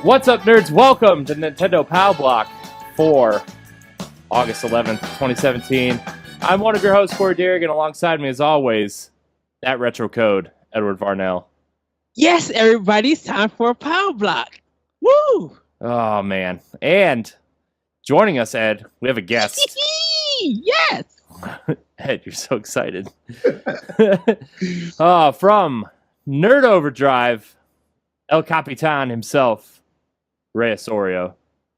What's up, nerds? Welcome to Nintendo Pow Block for August 11th, 2017. I'm one of your hosts, Corey Dirrig, and alongside me, as always, that retro code, Edward Varnell. Yes, everybody, it's time for a Pow Block. Woo! Oh, man. And joining us, Ed, we have a guest. Yes! Ed, you're so excited. From Nerd Overdrive, El Capitan himself, Ray Osorio.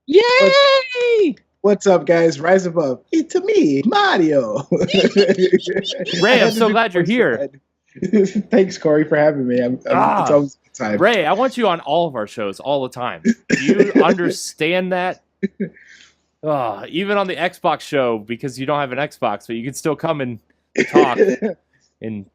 Yay! What's up, guys? Rise above. It's me, Mario. Ray, I'm so glad you're here. Thanks, Corey, for having me. It's always a good time. Ray, I want you on all of our shows all the time. Do you understand that? Even on the Xbox show, because you don't have an Xbox, but you can still come and talk and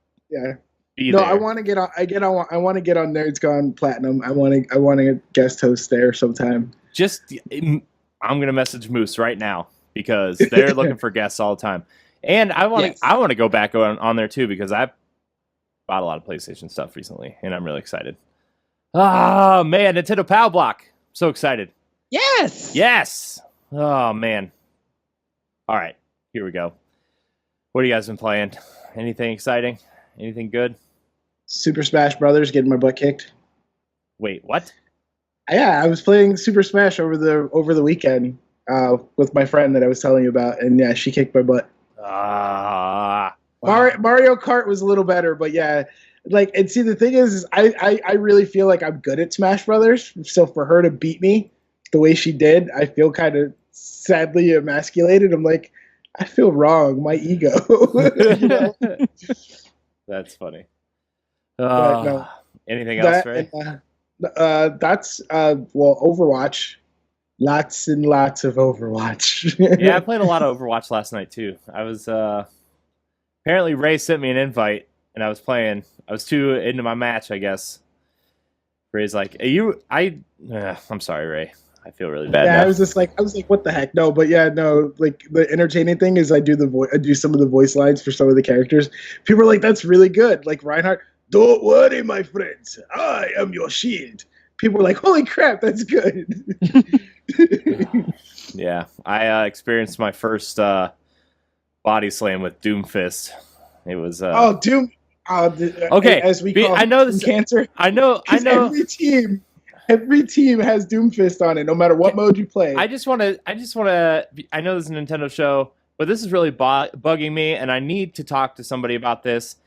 be there. I want to get on. I want to get on Nerds Gone Platinum. I want to guest host there sometime. I'm gonna message Moose right now because they're looking for guests all the time, and I want to go back on there too because I've bought a lot of PlayStation stuff recently, and I'm really excited. Oh man, Nintendo Pow Block! So excited! Yes! Oh man! All right, here we go. What have you guys been playing? Anything exciting? Anything good? Super Smash Brothers, getting my butt kicked. Wait, what? Yeah, I was playing Super Smash over the weekend with my friend that I was telling you about, and yeah, she kicked my butt. Mario Kart was a little better, but yeah, and see, the thing is I really feel like I'm good at Smash Brothers, so for her to beat me the way she did, I feel kind of sadly emasculated. I'm like, I feel wrong, my ego. You know? That's funny. No, anything else, Ray? That's Overwatch. Lots and lots of Overwatch. Yeah, I played a lot of Overwatch last night too. I was apparently Ray sent me an invite and I was playing. I was too into my match, I guess. Ray's like, I'm sorry, Ray. I feel really bad. Yeah, now. I was like, what the heck? No, but yeah, no. Like the entertaining thing is, I do some of the voice lines for some of the characters. People are like, that's really good. Like Reinhardt, don't worry, my friends, I am your shield. People are like, holy crap, that's good. Yeah, I experienced my first body slam with Doomfist. It was Doom. Okay, as we call I know this cancer. I know. Every team has Doomfist on it, no matter what mode you play. I just want to. I know this is a Nintendo show, but this is really bugging me, and I need to talk to somebody about this.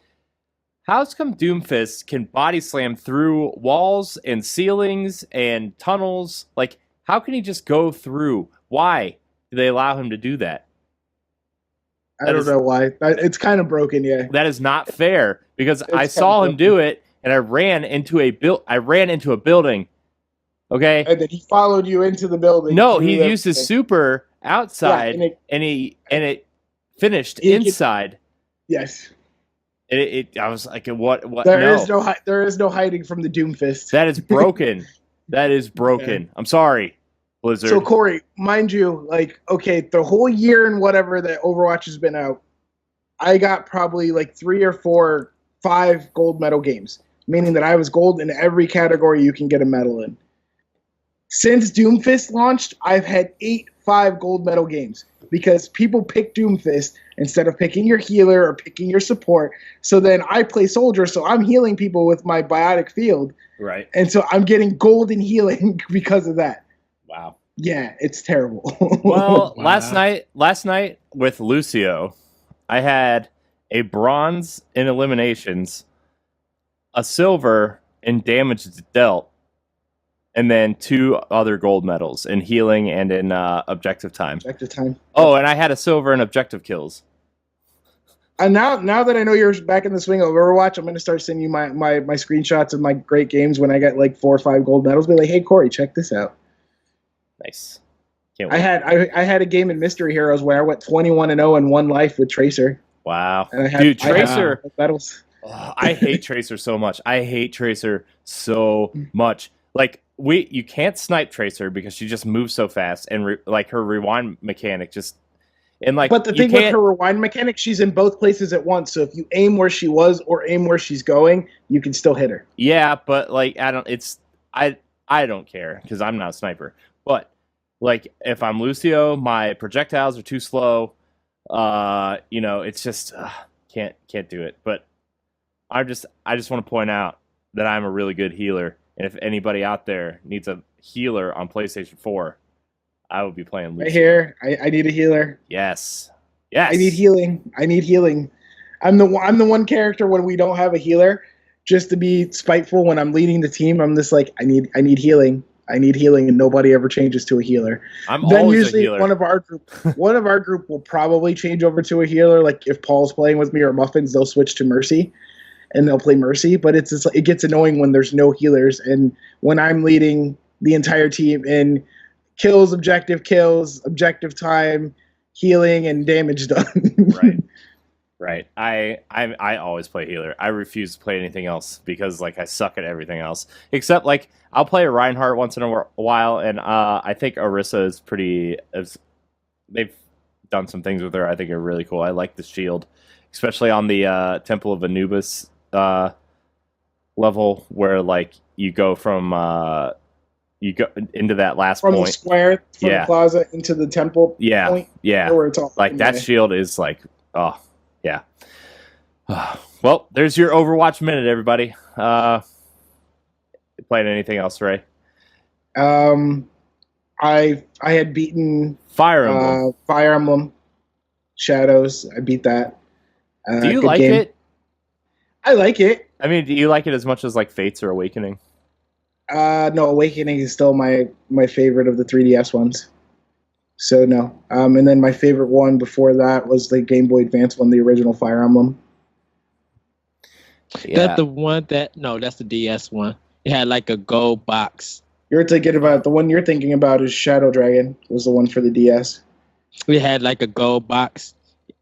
How's come Doomfist can body slam through walls and ceilings and tunnels? Like, how can he just go through? Why do they allow him to do that? I don't know why. It's kind of broken, yeah. That is not fair because I saw him do it, and I ran into a building. Okay, and then he followed you into the building. No, he used his super outside, and it finished inside. Yes. I was like, what? There is no hiding from the Doomfist. That is broken. That is broken. Yeah. I'm sorry, Blizzard. So Corey, mind you, the whole year and whatever that Overwatch has been out, I got probably 3 or 4, 5 gold medal games, meaning that I was gold in every category you can get a medal in. Since Doomfist launched, I've had 5 gold medal games because people pick Doomfist instead of picking your healer or picking your support. So then I play soldier, so I'm healing people with my biotic field. Right. And so I'm getting gold in healing because of that. Wow. Yeah, it's terrible. Well, last night with Lucio, I had a bronze in eliminations, a silver in damage dealt, and then 2 other gold medals in healing and in objective time. Oh, and I had a silver in objective kills. And now that I know you're back in the swing of Overwatch, I'm going to start sending you my screenshots of my great games when I get 4 or 5 gold medals. Be like, hey Corey, check this out. Nice. I had a game in Mystery Heroes where I went 21-0 in 1 life with Tracer. Wow. And Tracer medals. Oh, I hate Tracer so much. You can't snipe Tracer because she just moves so fast, and her rewind mechanic just But the thing with her rewind mechanic, she's in both places at once. So if you aim where she was or aim where she's going, you can still hit her. Yeah, but I don't care because I'm not a sniper. But like if I'm Lucio, my projectiles are too slow. It's just can't do it. But I just want to point out that I'm a really good healer, and if anybody out there needs a healer on PlayStation 4, I would be playing Lucio. Right here, I need a healer. Yes. I need healing. I'm the one character when we don't have a healer, just to be spiteful when I'm leading the team. I'm just like, I need healing. I need healing, and nobody ever changes to a healer. I'm always a healer. One of our group will probably change over to a healer. Like if Paul's playing with me or Muffins, they'll switch to Mercy, and they'll play Mercy. But it gets annoying when there's no healers, and when I'm leading the entire team in kills, objective time, healing, and damage done. Right. I always play healer. I refuse to play anything else because like I suck at everything else. Except like I'll play a Reinhardt once in a while, and I think Orisa is pretty. They've done some things with her I think are really cool. I like the shield, especially on the Temple of Anubis level where like you go from you go into that last from point the square, from the plaza into the temple. Point, where it's all like that shield is like yeah. Well, there's your Overwatch minute, everybody. Playing anything else, Ray? I had beaten Fire Emblem. Fire Emblem Shadows. I beat that. Do you like it? I like it. I mean, do you like it as much as like Fates or Awakening? No, Awakening is still my favorite of the 3DS ones. So no. And then my favorite one before that was the Game Boy Advance one, the original Fire Emblem. Yeah. That's the one that's the DS one. It had like a gold box. The one you're thinking about is Shadow Dragon, was the one for the DS. We had like a gold box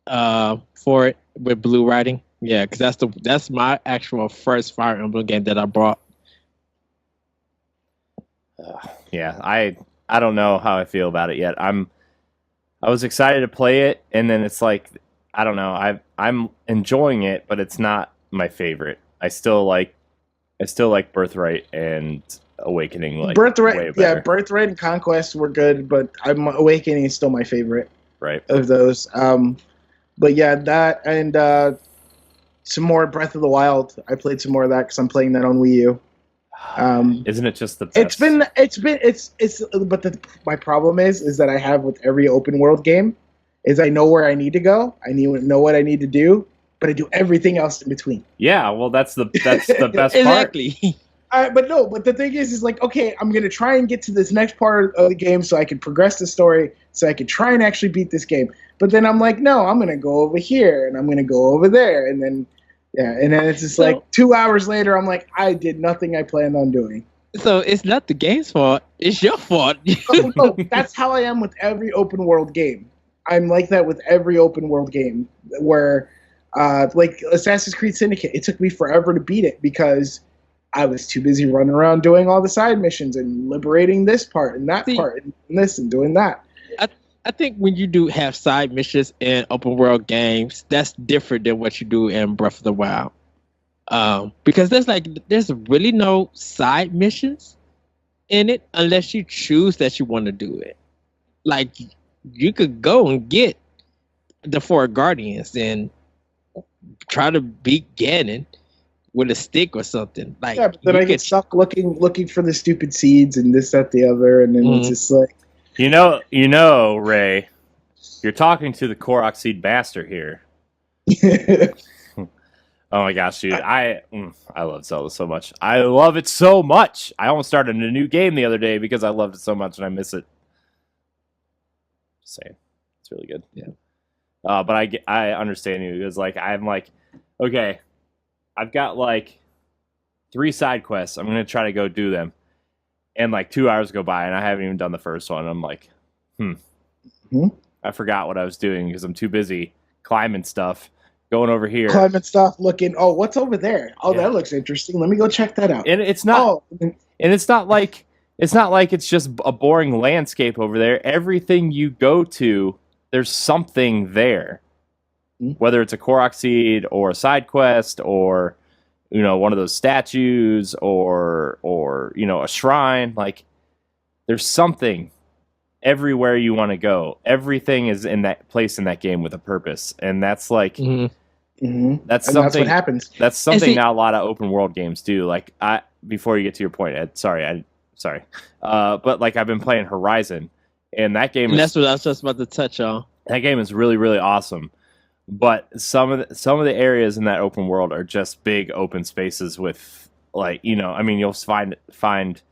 for it with blue writing. Yeah, because that's my actual first Fire Emblem game that I bought. Yeah, I don't know how I feel about it yet. I was excited to play it, and then it's like I don't know. I'm enjoying it, but it's not my favorite. I still like Birthright and Awakening. Like Birthright, Birthright and Conquest were good, but Awakening is still my favorite. Right. Of those. But yeah, that and some more Breath of the Wild. I played some more of that because I'm playing that on Wii U. Isn't it just the best? My problem is that I have with every open world game is I know where I need to go. I know what I need to do, but I do everything else in between. Yeah, well, that's the best exactly. part. But the thing is like, okay, I'm going to try and get to this next part of the game so I can progress the story, so I can try and actually beat this game. But then I'm like, no, I'm going to go over here, and I'm going to go over there, and then it's just like 2 hours later, I'm like, I did nothing I planned on doing. So it's not the game's fault. It's your fault. No, that's how I am with every open world game. I'm like that with every open world game where, like Assassin's Creed Syndicate, it took me forever to beat it because I was too busy running around doing all the side missions and liberating this part and that part and this and doing that. I think when you do have side missions in open world games, that's different than what you do in Breath of the Wild. Because there's really no side missions in it unless you choose that you want to do it. Like you could go and get the 4 Guardians and try to beat Ganon with a stick or something. Like yeah, but then I get stuck looking for the stupid seeds and this, that, the other, and then it's just like You know, Ray, you're talking to the Korok Seed Master here. Oh my gosh, dude. I love Zelda so much. I love it so much. I almost started a new game the other day because I loved it so much and I miss it. Just saying. It's really good. Yeah. But I understand you because like I'm like, okay, I've got like 3 side quests. I'm gonna try to go do them. And like 2 hours go by and I haven't even done the first one. I'm like, I forgot what I was doing because I'm too busy climbing stuff, going over here. Climbing stuff, looking, oh, what's over there? Oh, yeah. That looks interesting. Let me go check that out. And it's not it's not like it's just a boring landscape over there. Everything you go to, there's something there. Whether it's a Korok seed or a side quest or one of those statues or a shrine. Like, there's something everywhere you want to go. Everything is in that place in that game with a purpose, and that's like that's something. That's what happens. That's something not a lot of open world games do. Like, before you get to your point, Ed, sorry. But like, I've been playing Horizon, and that game. That's what I was just about to touch on. That game is really, really awesome. But some of the areas in that open world are just big open spaces with, like, you'll find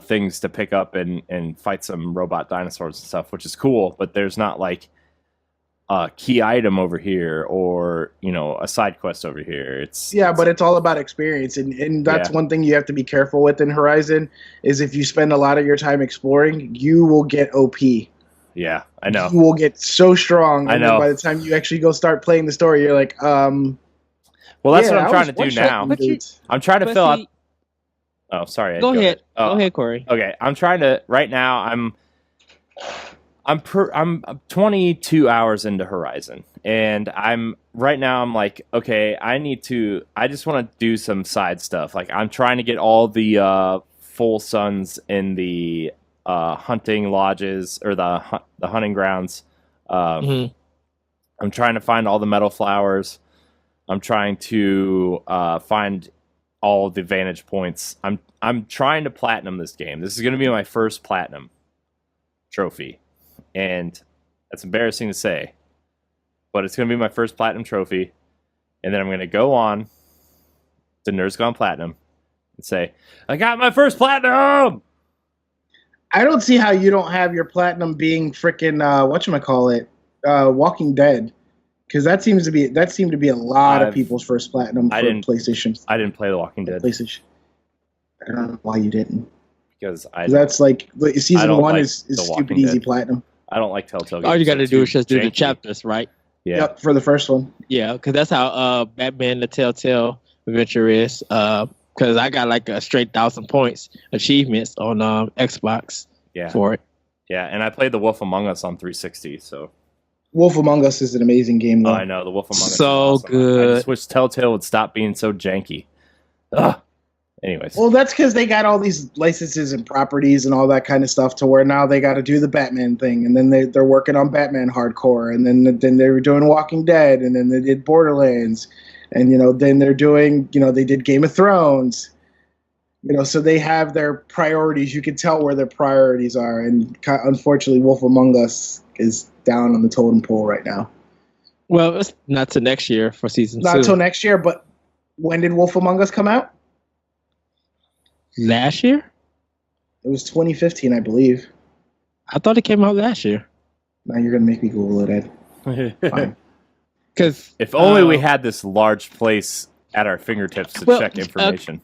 things to pick up and fight some robot dinosaurs and stuff, which is cool. But there's not like a key item over here or a side quest over here. But it's all about experience, and that's one thing you have to be careful with in Horizon is if you spend a lot of your time exploring, you will get OP. Yeah, I know. You will get so strong. I know. And by the time you actually go start playing the story, you're like, well, that's what I'm trying to do now. I'm trying to fill out. Oh, sorry. Ed, go ahead. Go ahead, Corey. Okay, I'm trying to right now. I'm 22 hours into Horizon, and I'm like, okay, I just want to do some side stuff. Like, I'm trying to get all the full suns in the hunting lodges or the hunting grounds. I'm trying to find all the metal flowers. I'm trying to find all the vantage points. I'm trying to platinum this game. This is going to be my first platinum trophy. And that's embarrassing to say, but it's going to be my first platinum trophy. And then I'm going to go on to Nerds Gone Platinum and say, I got my first platinum! I don't see how you don't have your platinum being freaking, whatchamacallit, Walking Dead. Because that seemed to be a lot of people's first platinum for PlayStation. I didn't play The Walking Dead. PlayStation. I don't know why you didn't. Because that's like season 1 is stupid easy Dead. Platinum. I don't like Telltale games. All you got to do is just do the chapters, right? Yeah. Yep, for the first one. Yeah, because that's how Batman the Telltale Adventure is. Because I got like a straight 1,000 points achievements on Xbox for it. Yeah, and I played The Wolf Among Us on 360, so. Wolf Among Us is an amazing game, though. Oh, I know, The Wolf Among Us so is awesome. good. I just wish Telltale would stop being so janky. Ugh. Anyways. Well, that's because they got all these licenses and properties and all that kind of stuff to where now they got to do the Batman thing, and then they're working on Batman Hardcore, and then they were doing Walking Dead, and then they did Borderlands, and then they're doing they did Game of Thrones, so they have their priorities. You can tell where their priorities are, and unfortunately, Wolf Among Us is down on the totem pole right now. Well, it's not till next year for season 2. Not till next year, but when did Wolf Among Us come out? Last year? It was 2015, I believe. I thought it came out last year. Now you're going to make me Google it, Ed. Fine. Because if only we had this large place at our fingertips to check information.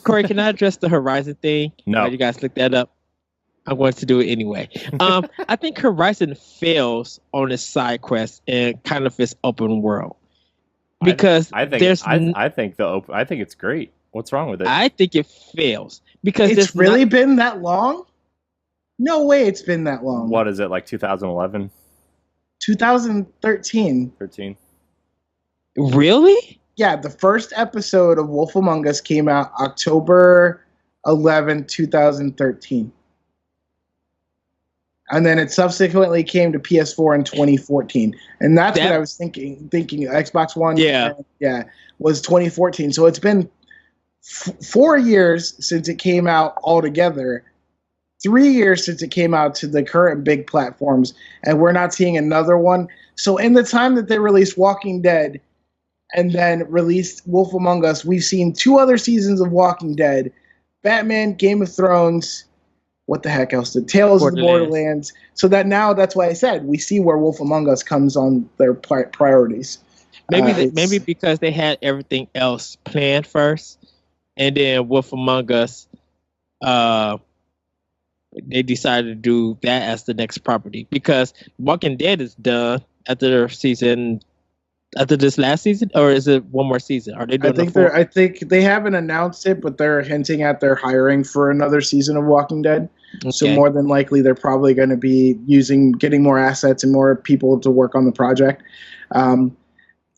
Corey, can I address the Horizon thing? No. You guys look that up. I'm going to do it anyway. I think Horizon fails on its side quest and kind of its open world. Because I think it's great. What's wrong with it? I think it fails because it's really been that long. No way, it's been that long. What is it, like 2011? 2013. 13. Really? Yeah, the first episode of Wolf Among Us came out October 11, 2013. And then it subsequently came to PS4 in 2014. And that's what I was thinking Xbox One was 2014. So it's been 4 years since it came out altogether, 3 years since it came out to the current big platforms, and we're not seeing another one. So in the time that they released Walking Dead and then released Wolf Among Us, we've seen 2 other seasons of Walking Dead, Batman, Game of Thrones, what the heck else? The Tales of the Borderlands. So that's why I said we see where Wolf Among Us comes on their priorities. Maybe because they had everything else planned first. And then Wolf Among Us, they decided to do that as the next property because Walking Dead is done after this last season, or is it one more season? Are they doing? I think they haven't announced it, but they're hinting at they're hiring for another season of Walking Dead. Okay. So more than likely, they're probably going to be getting more assets and more people to work on the project.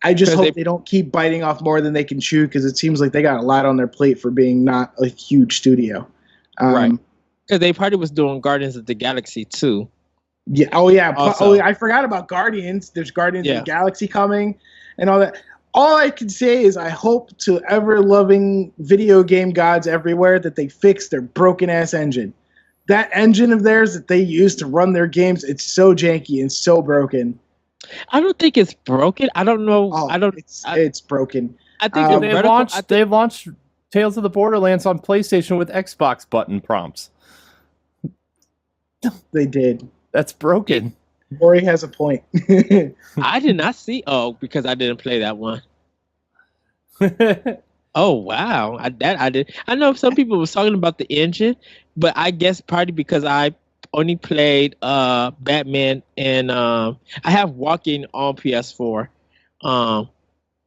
I just hope they don't keep biting off more than they can chew, because it seems like they got a lot on their plate for being not a huge studio. Right. Because they probably was doing Guardians of the Galaxy too. Yeah. Oh yeah. Also, I forgot about Guardians. There's Guardians of the Galaxy coming, and all that. All I can say is I hope to ever-loving video game gods everywhere that they fix their broken-ass engine. That engine of theirs that they use to run their games, it's so janky and so broken. I don't think it's broken. I don't know. Oh, it's broken. I think they launched Tales of the Borderlands on PlayStation with Xbox button prompts. They did. That's broken. Ori has a point. I did not see. Oh, because I didn't play that one. Oh wow, I did. I know some people was talking about the engine, but I guess probably because I only played Batman and I have Walking on PS4,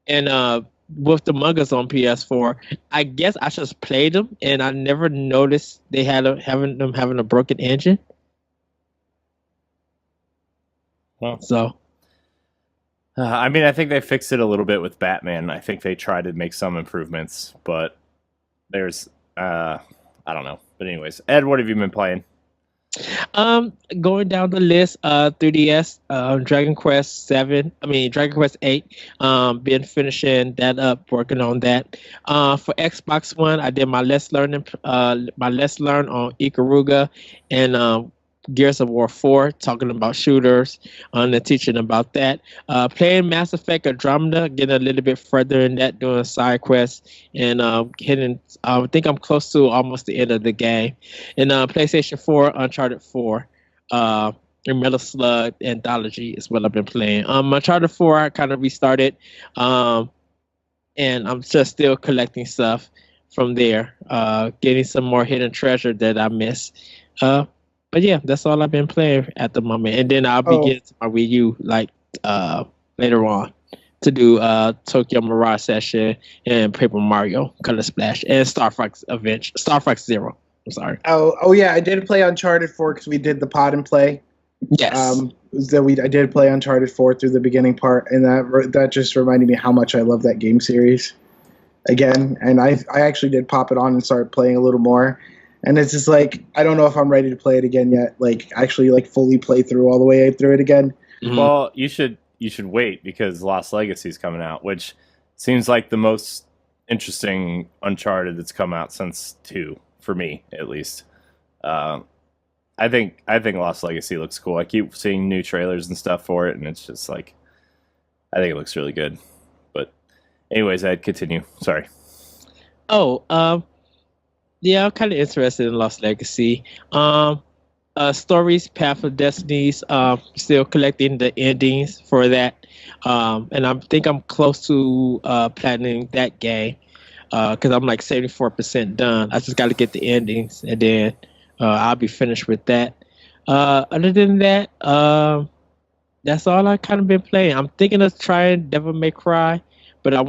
and with the mangas on PS4. I guess I just played them, and I never noticed they had having a broken engine. Well, so, I mean, I think they fixed it a little bit with Batman. I think they tried to make some improvements, but there's, I don't know. But anyways, Ed, what have you been playing? Going down the list, 3DS, Dragon Quest 8. Been finishing that up, working on that. For Xbox One, I did my Let's Learn on Ikaruga and Gears of War 4, talking about shooters, and teaching about that. Playing Mass Effect Andromeda, getting a little bit further in that, doing side quests, and hitting. I think I'm close to almost the end of the game. And PlayStation 4, Uncharted 4, and Metal Slug Anthology is what I've been playing. Uncharted 4, I kind of restarted, and I'm just still collecting stuff from there, getting some more hidden treasure that I missed. But yeah, that's all I've been playing at the moment. And then I'll be getting to my Wii U later on to do Tokyo Mirage Session and Paper Mario Color Splash and Star Fox Zero. I'm sorry. Oh yeah, I did play Uncharted 4 because we did the pod and play. Yes. I did play Uncharted 4 through the beginning part, and that just reminded me how much I love that game series again. And I actually did pop it on and start playing a little more. And it's just like, I don't know if I'm ready to play it again yet. Like, actually, like, fully play through all the way through it again. Mm-hmm. Well, you should wait, because Lost Legacy is coming out, which seems like the most interesting Uncharted that's come out since 2, for me, at least. I think Lost Legacy looks cool. I keep seeing new trailers and stuff for it, and it's just like, I think it looks really good. But anyways, I'd continue. Sorry. Yeah, I'm kind of interested in Lost Legacy. Stories, Path of Destinies, still collecting the endings for that. And I think I'm close to platinum that game because I'm like 74% done. I just got to get the endings, and then I'll be finished with that. Other than that, that's all I kind of been playing. I'm thinking of trying Devil May Cry, but or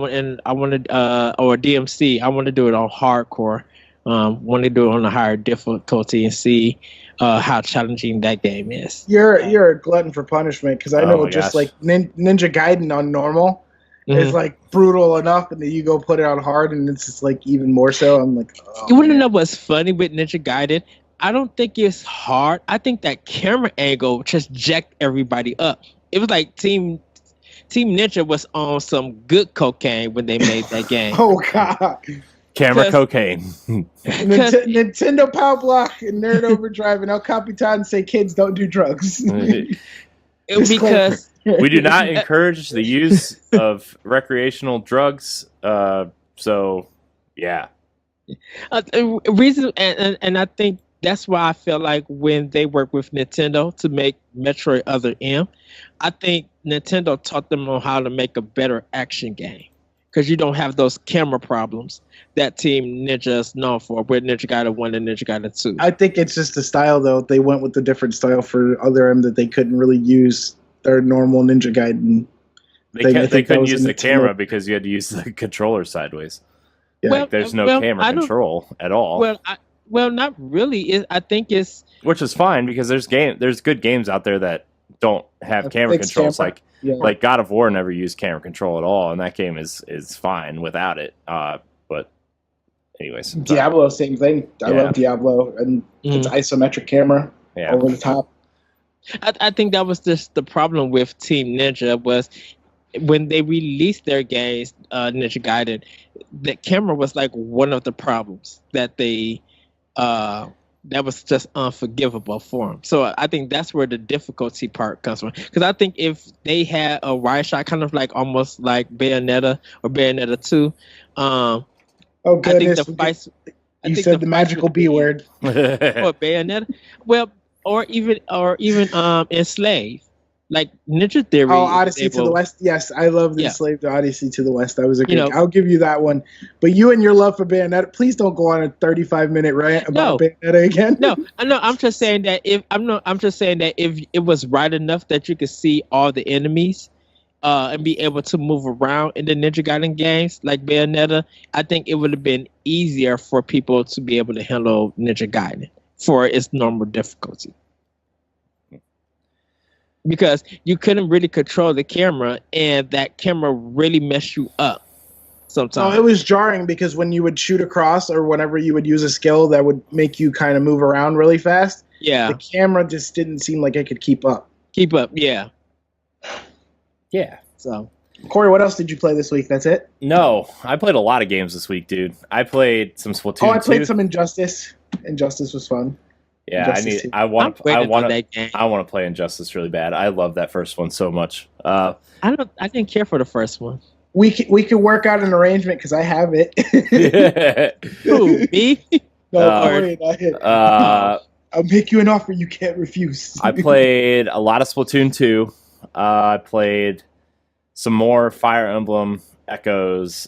DMC. I want to do it on hardcore. Want to do it on a higher difficulty and see how challenging that game is. You're a glutton for punishment, because I know like Ninja Gaiden on normal is like brutal enough, and then you go put it on hard, and it's just like even more so. I'm like, you want to know what's funny with Ninja Gaiden? I don't think it's hard. I think that camera angle just jacked everybody up. It was like Team Ninja was on some good cocaine when they made that game. Oh God. Camera cocaine. Nintendo Pow Block and Nerd Overdrive and El Capitan say kids don't do drugs. Because we do not encourage the use of recreational drugs. So, yeah. Reason, and I think that's why I feel like when they work with Nintendo to make Metroid Other M, I think Nintendo taught them on how to make a better action game. Because you don't have those camera problems that Team Ninja is known for, with Ninja Gaiden 1 and Ninja Gaiden 2. I think it's just the style, though. They went with a different style for Other M that they couldn't really use their normal Ninja Gaiden. They couldn't use the camera because you had to use the controller sideways. Yeah. Like, there's no camera control at all. Well, not really. I think it's... Which is fine, because there's good games out there that don't have camera controls. Like God of War never used camera control at all, and that game is fine without it. But anyways, Diablo, same thing. I love Diablo, and it's isometric camera over the top. I think that was just the problem with Team Ninja was when they released their games, Ninja Gaiden, the camera was like one of the problems that they that was just unforgivable for them. So I think that's where the difficulty part comes from. Because I think if they had a wide shot, kind of like almost like Bayonetta or Bayonetta 2, oh goodness! I think the fights. You said the magical B word. Or Bayonetta, well, or even Enslaved. Like Ninja Theory. Oh, Odyssey to the West. Yes, I love the Enslaved Odyssey to the West. That was a good. I'll give you that one. But you and your love for Bayonetta, please don't go on a 35-minute rant about Bayonetta again. No. I'm just saying that if it was right enough that you could see all the enemies, and be able to move around in the Ninja Gaiden games like Bayonetta, I think it would have been easier for people to be able to handle Ninja Gaiden for its normal difficulty. Because you couldn't really control the camera, and that camera really messed you up sometimes. Oh, it was jarring because when you would shoot across or whenever you would use a skill that would make you kind of move around really fast, the camera just didn't seem like it could keep up. Yeah. So, Corey, what else did you play this week? That's it? No, I played a lot of games this week, dude. I played some Splatoon 2. I played some Injustice. Injustice was fun. Yeah, I want to play Injustice really bad. I love that first one so much. I didn't care for the first one. We could work out an arrangement because I have it. Who, me? No, I'll make you an offer you can't refuse. I played a lot of Splatoon 2. I played some more Fire Emblem Echoes.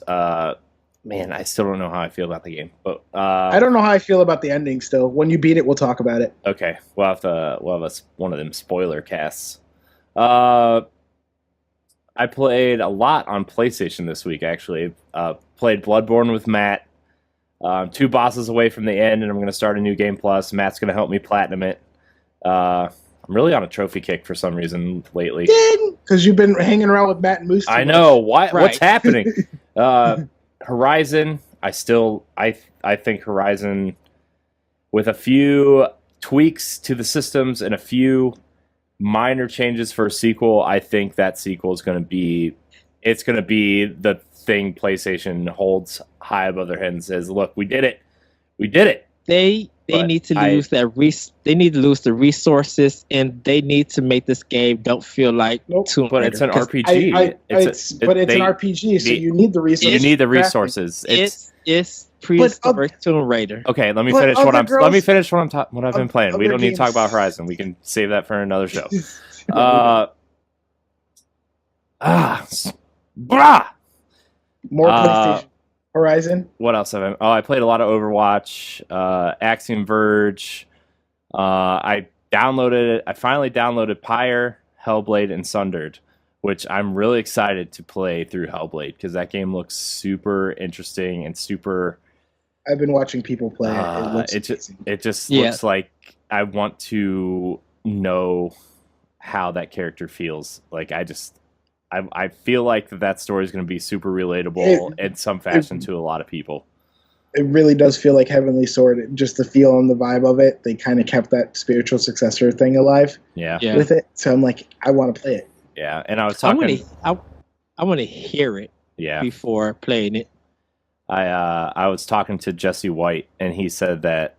Man, I still don't know how I feel about the game, but I don't know how I feel about the ending. Still, when you beat it, we'll talk about it. Okay, we'll have one of them spoiler casts. I played a lot on PlayStation this week. Actually, played Bloodborne with Matt. 2 bosses away from the end, and I'm going to start a new game plus. Matt's going to help me platinum it. I'm really on a trophy kick for some reason lately. Because you've been hanging around with Matt and Moose. I know. What's happening? Horizon, I think Horizon, with a few tweaks to the systems and a few minor changes for a sequel, I think that sequel is going to be the thing PlayStation holds high above their head and says, "Look, we did it. They need to lose they need to lose the resources, and they need to make this game don't feel like Tomb Raider. But it's an RPG. It's an RPG, so you need the resources. You need the resources. It's prehistoric Tomb Raider. Okay, let me finish what I've been playing. We don't need to talk about Horizon. We can save that for another show. More PlayStation. Horizon. What else have I? Oh, I played a lot of Overwatch, Axiom Verge. I finally downloaded Pyre, Hellblade, and Sundered, which I'm really excited to play through Hellblade because that game looks super interesting and super. I've been watching people play it. It just looks like I want to know how that character feels. Like I feel like that story is going to be super relatable in some fashion to a lot of people. It really does feel like Heavenly Sword. Just the feel and the vibe of it. They kind of kept that spiritual successor thing alive with it. So I'm like, I want to play it. Yeah, and I was talking. I want to hear it before playing it. I was talking to Jesse White, and he said that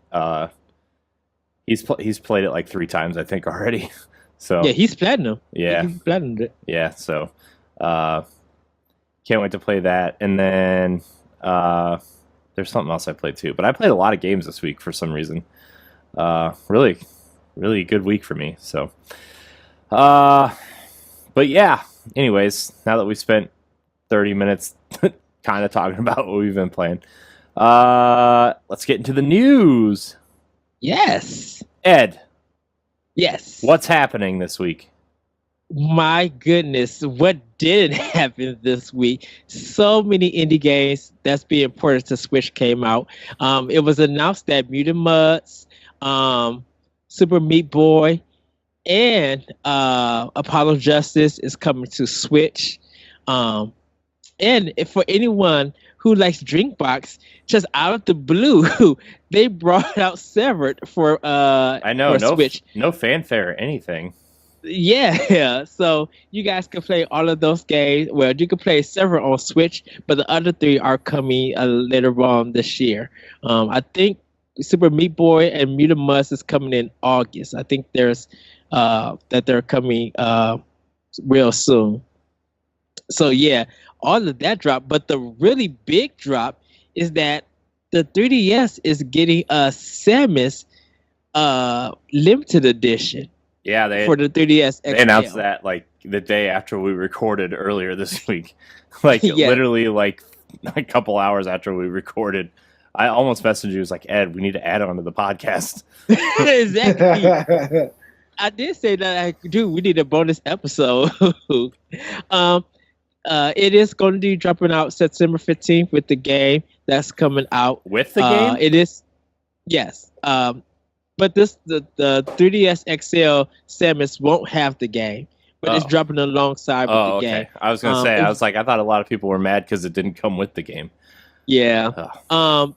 he's played it like 3 times, I think, already. So yeah, he's platinum. Yeah, he's platinumed it. Yeah, so can't wait to play that. And then there's something else I played too. But I played a lot of games this week for some reason. Really, really good week for me. So, but yeah. Anyways, now that we spent 30 minutes kind of talking about what we've been playing, let's get into the news. Yes, Ed. Yes. What's happening this week? My goodness, what didn't happen this week? So many indie games that's being ported to Switch came out. It was announced that Mutant Mudds, Super Meat Boy, and Apollo Justice is coming to Switch. And if for anyone who likes Drinkbox, just out of the blue, they brought out Severed for I know, for no Switch. no fanfare or anything. Yeah, so you guys can play all of those games. Well, you can play Severed on Switch, but the other three are coming later on this year. I think Super Meat Boy and Mutant Must is coming in August. I think there's that they're coming real soon. So yeah, all of that drop. But the really big drop is that the 3DS is getting a Samus limited edition. Yeah, for the 3DS XL. They announced that like the day after we recorded earlier this week. Like Yeah. literally like a couple hours after we recorded. I almost messaged you, was like, Ed, we need to add it onto the podcast. Exactly. I did say that we need a bonus episode. It is going to be dropping out September 15th with the game that's coming out. With the game? It is, yes. But the 3DS XL Samus won't have the game, but it's dropping alongside with the game. I was gonna say, I thought a lot of people were mad because it didn't come with the game. Yeah.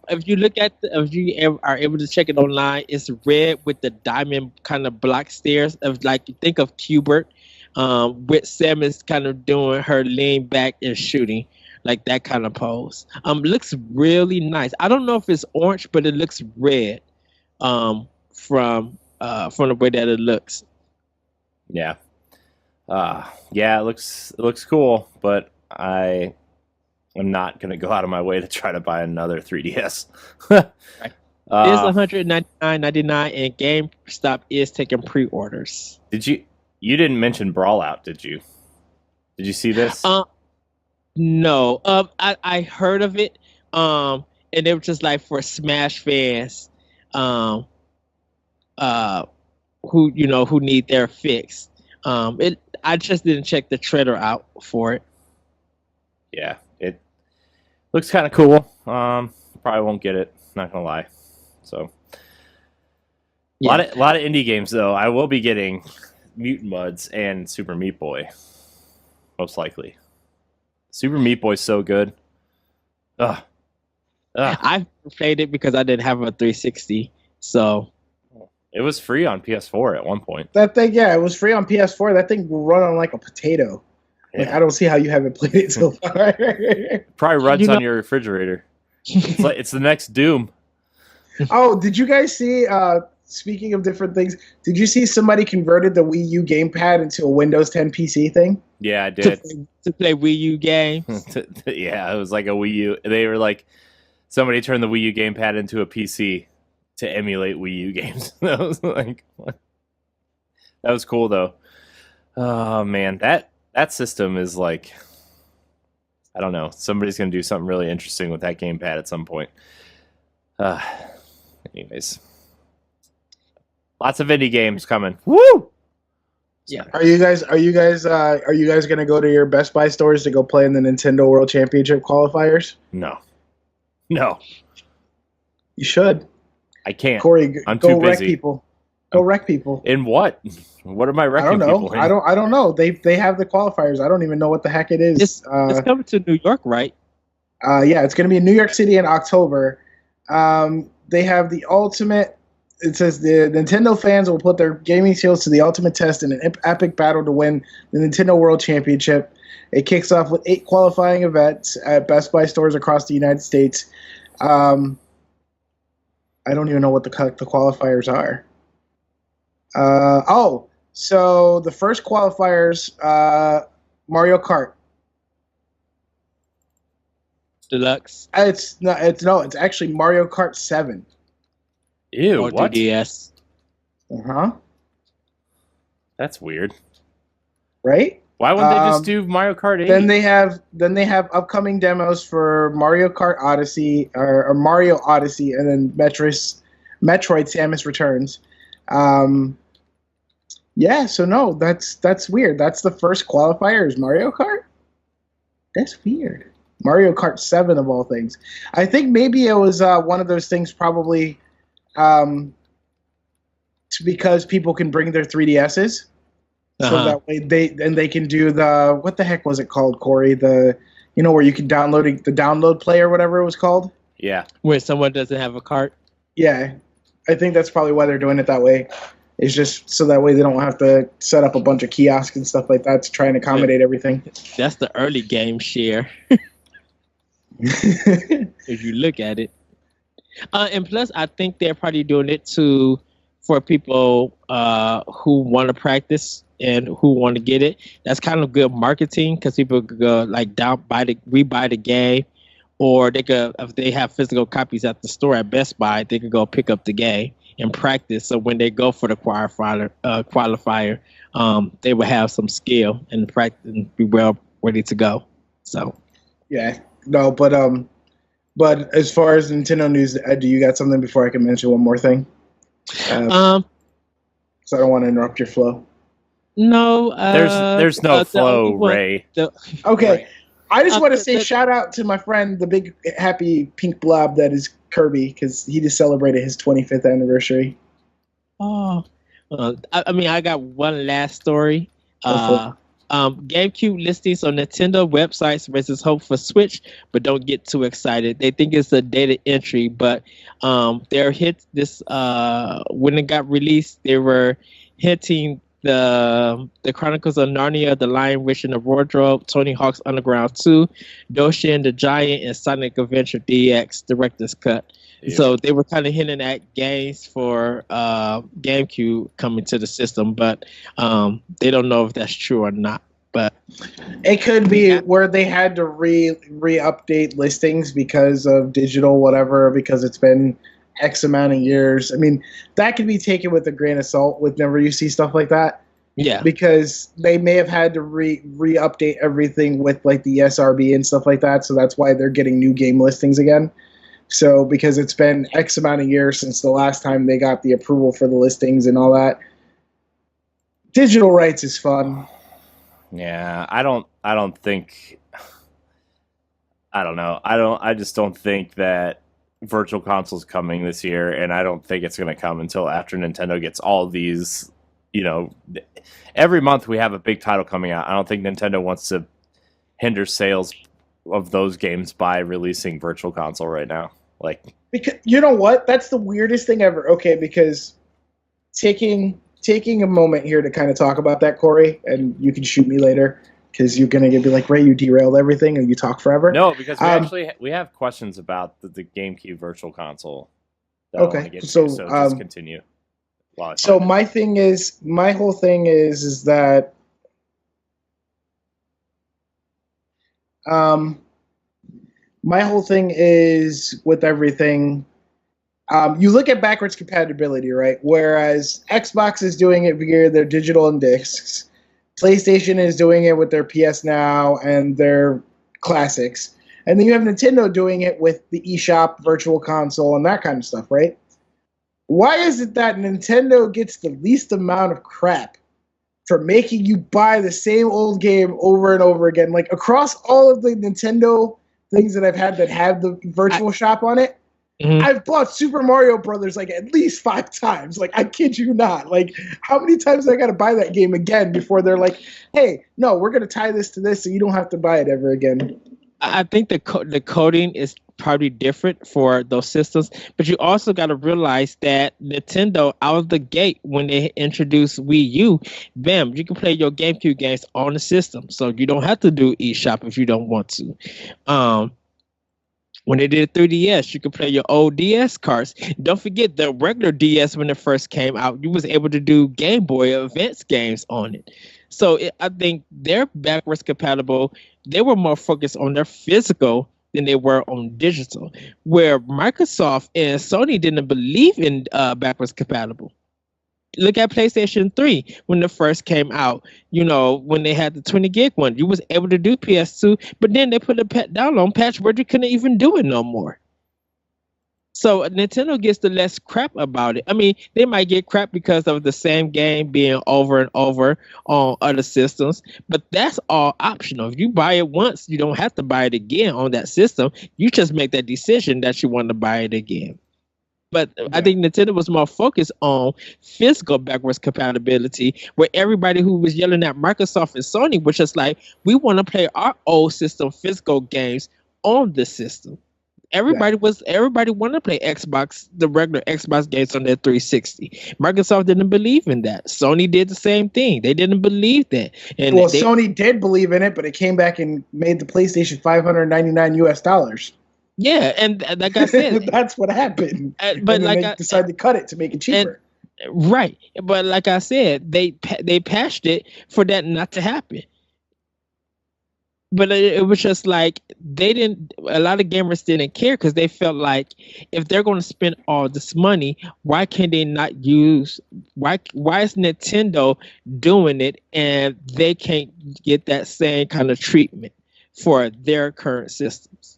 If you look at if you are able to check it online, it's red with the diamond kind of block stairs of like think of Qbert, with Samus kind of doing her lean back and shooting like that kind of pose. Looks really nice. I don't know if it's orange, but it looks red. From the way that it looks. Yeah. It looks cool, but I'm not gonna go out of my way to try to buy another 3DS. Right. It's $199.99 and GameStop is taking pre-orders. You didn't mention Brawl Out, did you? Did you see this? No. I heard of it. And it was just like for Smash fans. Who need their fix. I just didn't check the trailer out for it. Yeah, it looks kind of cool. Probably won't get it, not gonna lie. So Yeah. a lot of indie games though. I will be getting Mutant Muds and Super Meat Boy, most likely. Super Meat Boy's so good. I played it because I didn't have a 360, so it was free on PS4 at one point. That thing, yeah, it was free on PS4. That thing will run on like a potato. Yeah. Like, I don't see how you haven't played it so far. Probably runs on your refrigerator. It's the next Doom. Oh, did you guys see? Speaking of different things, did you see somebody converted the Wii U gamepad into a Windows 10 PC thing? Yeah, I did. To play Wii U games. Yeah, it was like a Wii U. They were like, somebody turned the Wii U gamepad into a PC to emulate Wii U games. That was like, what? That was cool though. Oh man, that system is like, I don't know. Somebody's gonna do something really interesting with that gamepad at some point. Anyways, lots of indie games coming. Woo! Yeah. Are you guys gonna go to your Best Buy stores to go play in the Nintendo World Championship qualifiers? No. You should. I can't. Corey, I'm go too wreck busy. people. Go wreck people. In what? What am I I wrecking don't know. people in? I don't know. They have the qualifiers. I don't even know what the heck it is. It's coming to New York, right? Yeah, it's going to be in New York City in October. They have the ultimate. It says the Nintendo fans will put their gaming skills to the ultimate test in an epic battle to win the Nintendo World Championship. It kicks off with 8 qualifying events at Best Buy stores across the United States. I don't even know what the qualifiers are. So the first qualifiers, Mario Kart. Deluxe. It's actually Mario Kart 7. Ew, Or what? 3DS. Uh-huh. That's weird. Right? Why wouldn't they just do Mario Kart 8? Then they have upcoming demos for Mario Kart Odyssey or Mario Odyssey, and then Metroid Samus Returns. Yeah, so no, that's weird. That's the first qualifier is Mario Kart. That's weird. Mario Kart 7 of all things. I think maybe it was one of those things probably to because people can bring their 3DSs. So that way they can do what the heck was it called, Corey? Where you can download the download play or whatever it was called. Yeah. Where someone doesn't have a cart. Yeah, I think that's probably why they're doing it that way. It's just so that way they don't have to set up a bunch of kiosks and stuff like that to try and accommodate everything. That's the early game share. If you look at it. And plus, I think they're probably doing it for people who want to practice and who want to get it. That's kind of good marketing because people could go rebuy the game, or they could, if they have physical copies at the store at Best Buy, they could go pick up the game and practice. So when they go for the qualifier, they will have some skill and practice and be well ready to go. So yeah, no, but as far as Nintendo news, do you got something before I can mention one more thing? So I don't want to interrupt your flow. No, there's no flow, Ray. Okay, right. I just want to say shout out to my friend, the big happy pink blob that is Kirby, because he just celebrated his 25th anniversary. Oh, I got one last story. GameCube listings on Nintendo websites raises hope for Switch, but don't get too excited. They think it's a data entry, but their hit this when it got released, they were hinting the Chronicles of Narnia, The Lion, Witch, and the Wardrobe, Tony Hawk's Underground 2, Doshin the Giant, and Sonic Adventure DX Director's Cut. Yeah. So they were kind of hinting at games for GameCube coming to the system, but they don't know if that's true or not. But it could be where they had to re-update listings because of digital whatever, because it's been X amount of years. I mean, that could be taken with a grain of salt whenever you see stuff like that. Yeah. Because they may have had to re-update everything with like the SRB and stuff like that, so that's why they're getting new game listings again. So because it's been X amount of years since the last time they got the approval for the listings and all that. Digital rights is fun. Yeah, I don't know. I just don't think that Virtual Console's coming this year, and I don't think it's going to come until after Nintendo gets all these, every month we have a big title coming out. I don't think Nintendo wants to hinder sales of those games by releasing Virtual Console right now. Because you know what? That's the weirdest thing ever. Okay, because taking a moment here to kind of talk about that, Corey, and you can shoot me later because you're gonna be like, Ray, you derailed everything and you talk forever. No, because we have questions about the GameCube Virtual Console. Okay, so just continue. So my whole thing is that my whole thing is with everything. You look at backwards compatibility, right? Whereas Xbox is doing it via their digital and discs. PlayStation is doing it with their PS Now and their classics. And then you have Nintendo doing it with the eShop, Virtual Console, and that kind of stuff, right? Why is it that Nintendo gets the least amount of crap for making you buy the same old game over and over again? Like, across all of the Nintendo things that I've had that have the virtual shop on it, mm-hmm. I've bought Super Mario Brothers like at least 5 times. Like, I kid you not. Like, how many times I got to buy that game again before they're like, hey, no, we're going to tie this to this so you don't have to buy it ever again? I think the coding is probably different for those systems, but you also got to realize that Nintendo, out of the gate, when they introduced Wii U, bam, you can play your GameCube games on the system. So you don't have to do eShop if you don't want to. When they did 3DS, you could play your old DS cards. Don't forget the regular DS when it first came out, you was able to do Game Boy Advance games on it. So I think they're backwards compatible. They were more focused on their physical than they were on digital, where Microsoft and Sony didn't believe in backwards compatible. Look at PlayStation 3 when it first came out. When they had the 20 gig one, you was able to do PS2, but then they put a download patch where you couldn't even do it no more. So Nintendo gets the less crap about it. I mean, they might get crap because of the same game being over and over on other systems, but that's all optional. If you buy it once, you don't have to buy it again on that system. You just make that decision that you want to buy it again. But I think Nintendo was more focused on physical backwards compatibility, where everybody who was yelling at Microsoft and Sony was just like, we want to play our old system physical games on the system. Everybody wanted to play Xbox, the regular Xbox games on their 360. Microsoft didn't believe in that. Sony did the same thing. They didn't believe that. And Sony did believe in it, but it came back and made the PlayStation $599. Yeah, and like I said, that's what happened. But like they decided to cut it to make it cheaper. Right, but like I said, they patched it for that not to happen. But it was just like a lot of gamers didn't care because they felt like if they're going to spend all this money, why can't they not why is Nintendo doing it and they can't get that same kind of treatment for their current systems?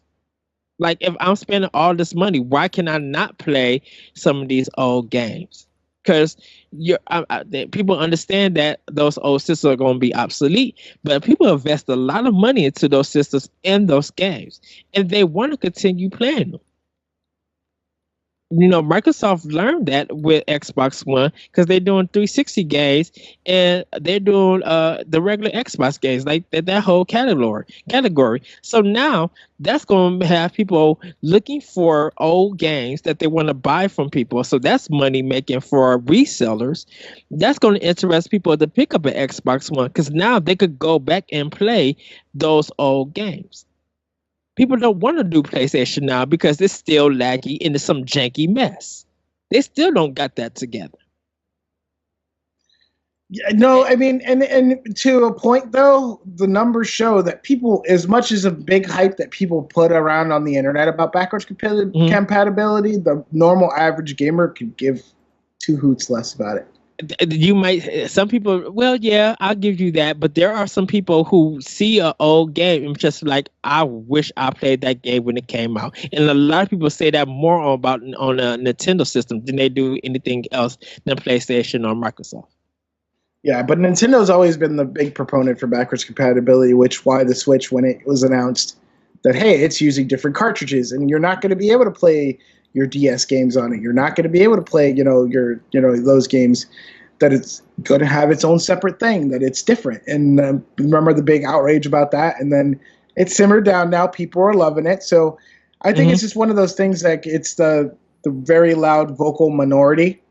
Like, if I'm spending all this money, why can I not play some of these old games? Because people understand that those old systems are going to be obsolete, but people invest a lot of money into those systems and those games, and they want to continue playing them. Microsoft learned that with Xbox One because they're doing 360 games and they're doing the regular Xbox games, like that whole category. So now that's going to have people looking for old games that they want to buy from people. So that's money making for resellers. That's going to interest people to pick up an Xbox One because now they could go back and play those old games. People don't want to do PlayStation now because it's still laggy and it's some janky mess. They still don't got that together. Yeah, no, I mean, and to a point though, the numbers show that people, as much as a big hype that people put around on the internet about backwards compatibility, the normal average gamer could give two hoots less about it. Some people, well, yeah, I'll give you that, but there are some people who see an old game and just like, I wish I played that game when it came out. And a lot of people say that more on a Nintendo system than they do anything else than PlayStation or Microsoft. Yeah, but Nintendo's always been the big proponent for backwards compatibility, which why the Switch, when it was announced that, hey, it's using different cartridges and you're not going to be able to play your DS games on it. You're not going to be able to play, those games, that it's going to have its own separate thing, that it's different. And remember the big outrage about that. And then it simmered down. Now people are loving it. So I think it's just one of those things, like it's the very loud vocal minority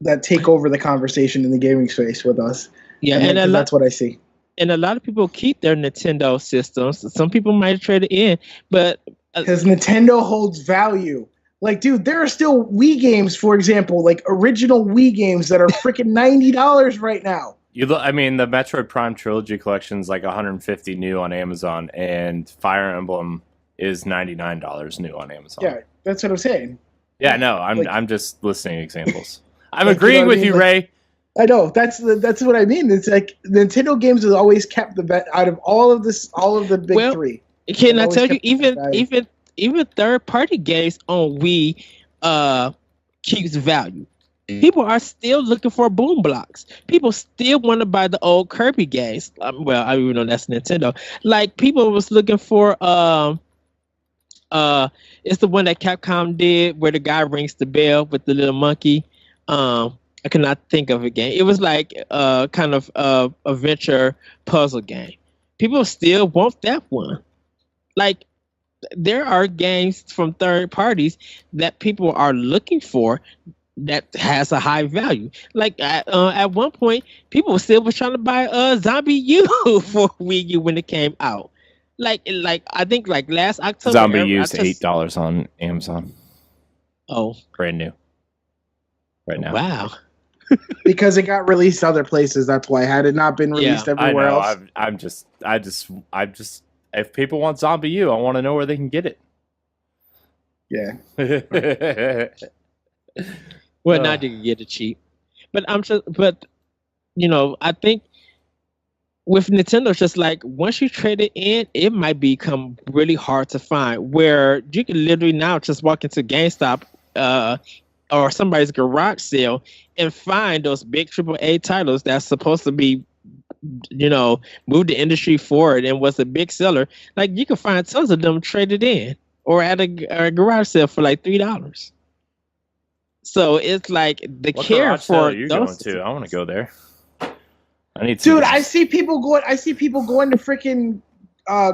that take over the conversation in the gaming space with us. Yeah, and that's what I see. And a lot of people keep their Nintendo systems. Some people might trade it in, but because Nintendo holds value. Like, dude, there are still Wii games, for example, like original Wii games that are freaking $90 right now. The Metroid Prime Trilogy Collection is like $150 new on Amazon, and Fire Emblem is $99 new on Amazon. Yeah, that's what I'm saying. Yeah, no, I'm just listing examples. I'm agreeing with you, Ray. I know that's what I mean. It's like Nintendo games has always kept the bet out of all of the big three. Can I tell you, even third-party games on Wii keeps value. People are still looking for boom blocks. People still want to buy the old Kirby games. I don't even know that's Nintendo. Like, people was looking for it's the one that Capcom did where the guy rings the bell with the little monkey. I cannot think of a game. It was like kind of adventure puzzle game. People still want that one. Like, there are games from third parties that people are looking for that has a high value. Like at one point, people still was trying to buy Zombie U for Wii U when it came out. Like I think like last October. Zombie U's $8 on Amazon. Oh, brand new. Right now. Wow. Because it got released other places. That's why. Had it not been released everywhere else. I'm just. If people want Zombie U, I want to know where they can get it. Yeah. Well, now you can get it cheap. But I think with Nintendo, it's just like once you trade it in, it might become really hard to find. Where you can literally now just walk into GameStop or somebody's garage sale and find those big AAA titles that's supposed to be, move the industry forward and was a big seller. Like, you can find tons of them traded in or at a garage sale for like $3. So it's like the What care garage sale for are you those. going to? I want to go there. I need some. Dude, I see people going to freaking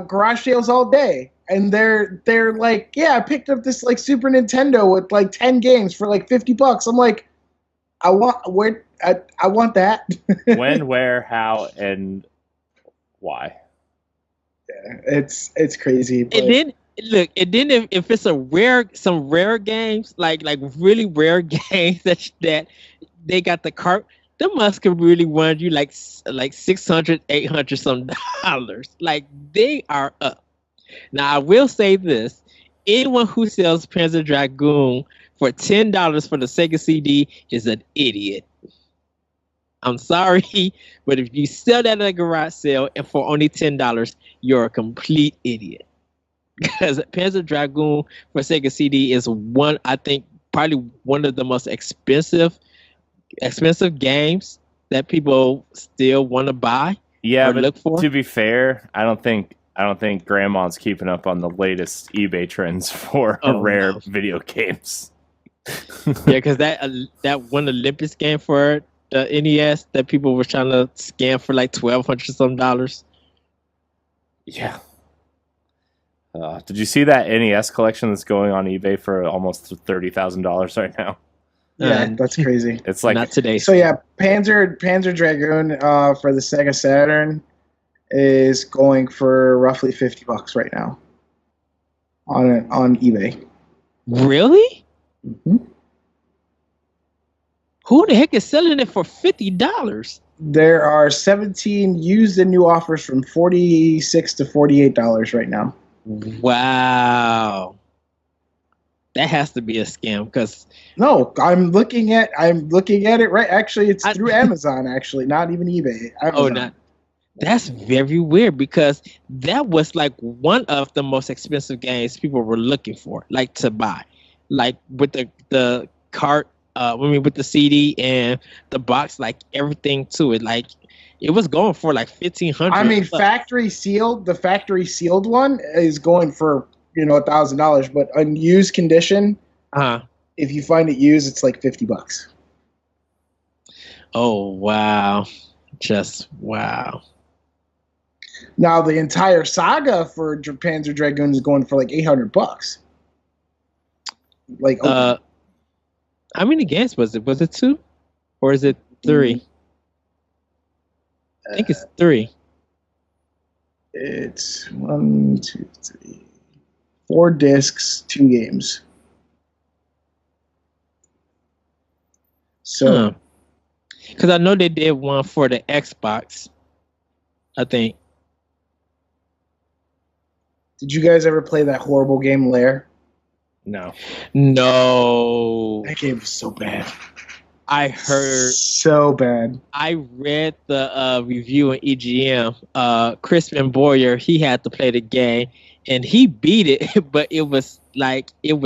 garage sales all day, and they're like, yeah, I picked up this like Super Nintendo with like 10 games for like $50. I'm like, I want that. When, where, how, and why? Yeah, it's crazy. But And then look, and then if it's some rare games, like really rare games that they got the cart, the must could really run you like 600, 800 some dollars. Like they are up. Now I will say this: anyone who sells Panzer Dragoon for $10 for the Sega CD is an idiot. I'm sorry, but if you sell that at a garage sale and for only $10, you're a complete idiot. Because Panzer Dragoon for Sega CD is probably one of the most expensive games that people still want to buy. Yeah, or but look for. to be fair, I don't think Grandma's keeping up on the latest eBay trends for rare video games. Yeah, because that one Olympus game for the NES that people were trying to scam for like $1,200 some dollars. Yeah. Did you see that NES collection that's going on eBay for almost $30,000 right now? yeah, that's crazy. It's like Not today. So yeah, Panzer Dragoon for the Sega Saturn is going for roughly $50 right now on eBay. Really? Mm-hmm. Who the heck is selling it for $50? There are 17 used and new offers from $46 to $48 right now. Wow. That has to be a scam because No, I'm looking at it right. Actually, it's through Amazon. Actually, not even eBay. Amazon. That's very weird because that was like one of the most expensive games people were looking for, like to buy, like with the cart. With the CD and the box, like everything to it, like it was going for like $1,500. I mean, factory sealed. The factory sealed one is going for $1,000, but unused condition. If you find it used, it's like $50. Oh wow, just wow. Now the entire saga for Panzer Dragoon is going for like $800. Like how many games was it? Was it 2 or is it 3? I think it's 3. It's 1, 2, 3, 4 discs, 2 games. So, because I know they did one for the Xbox, I think. Did you guys ever play that horrible game Lair? no. That game was so bad. I heard so bad. I read the review in EGM. Crispin Boyer, he had to play the game and he beat it, but it was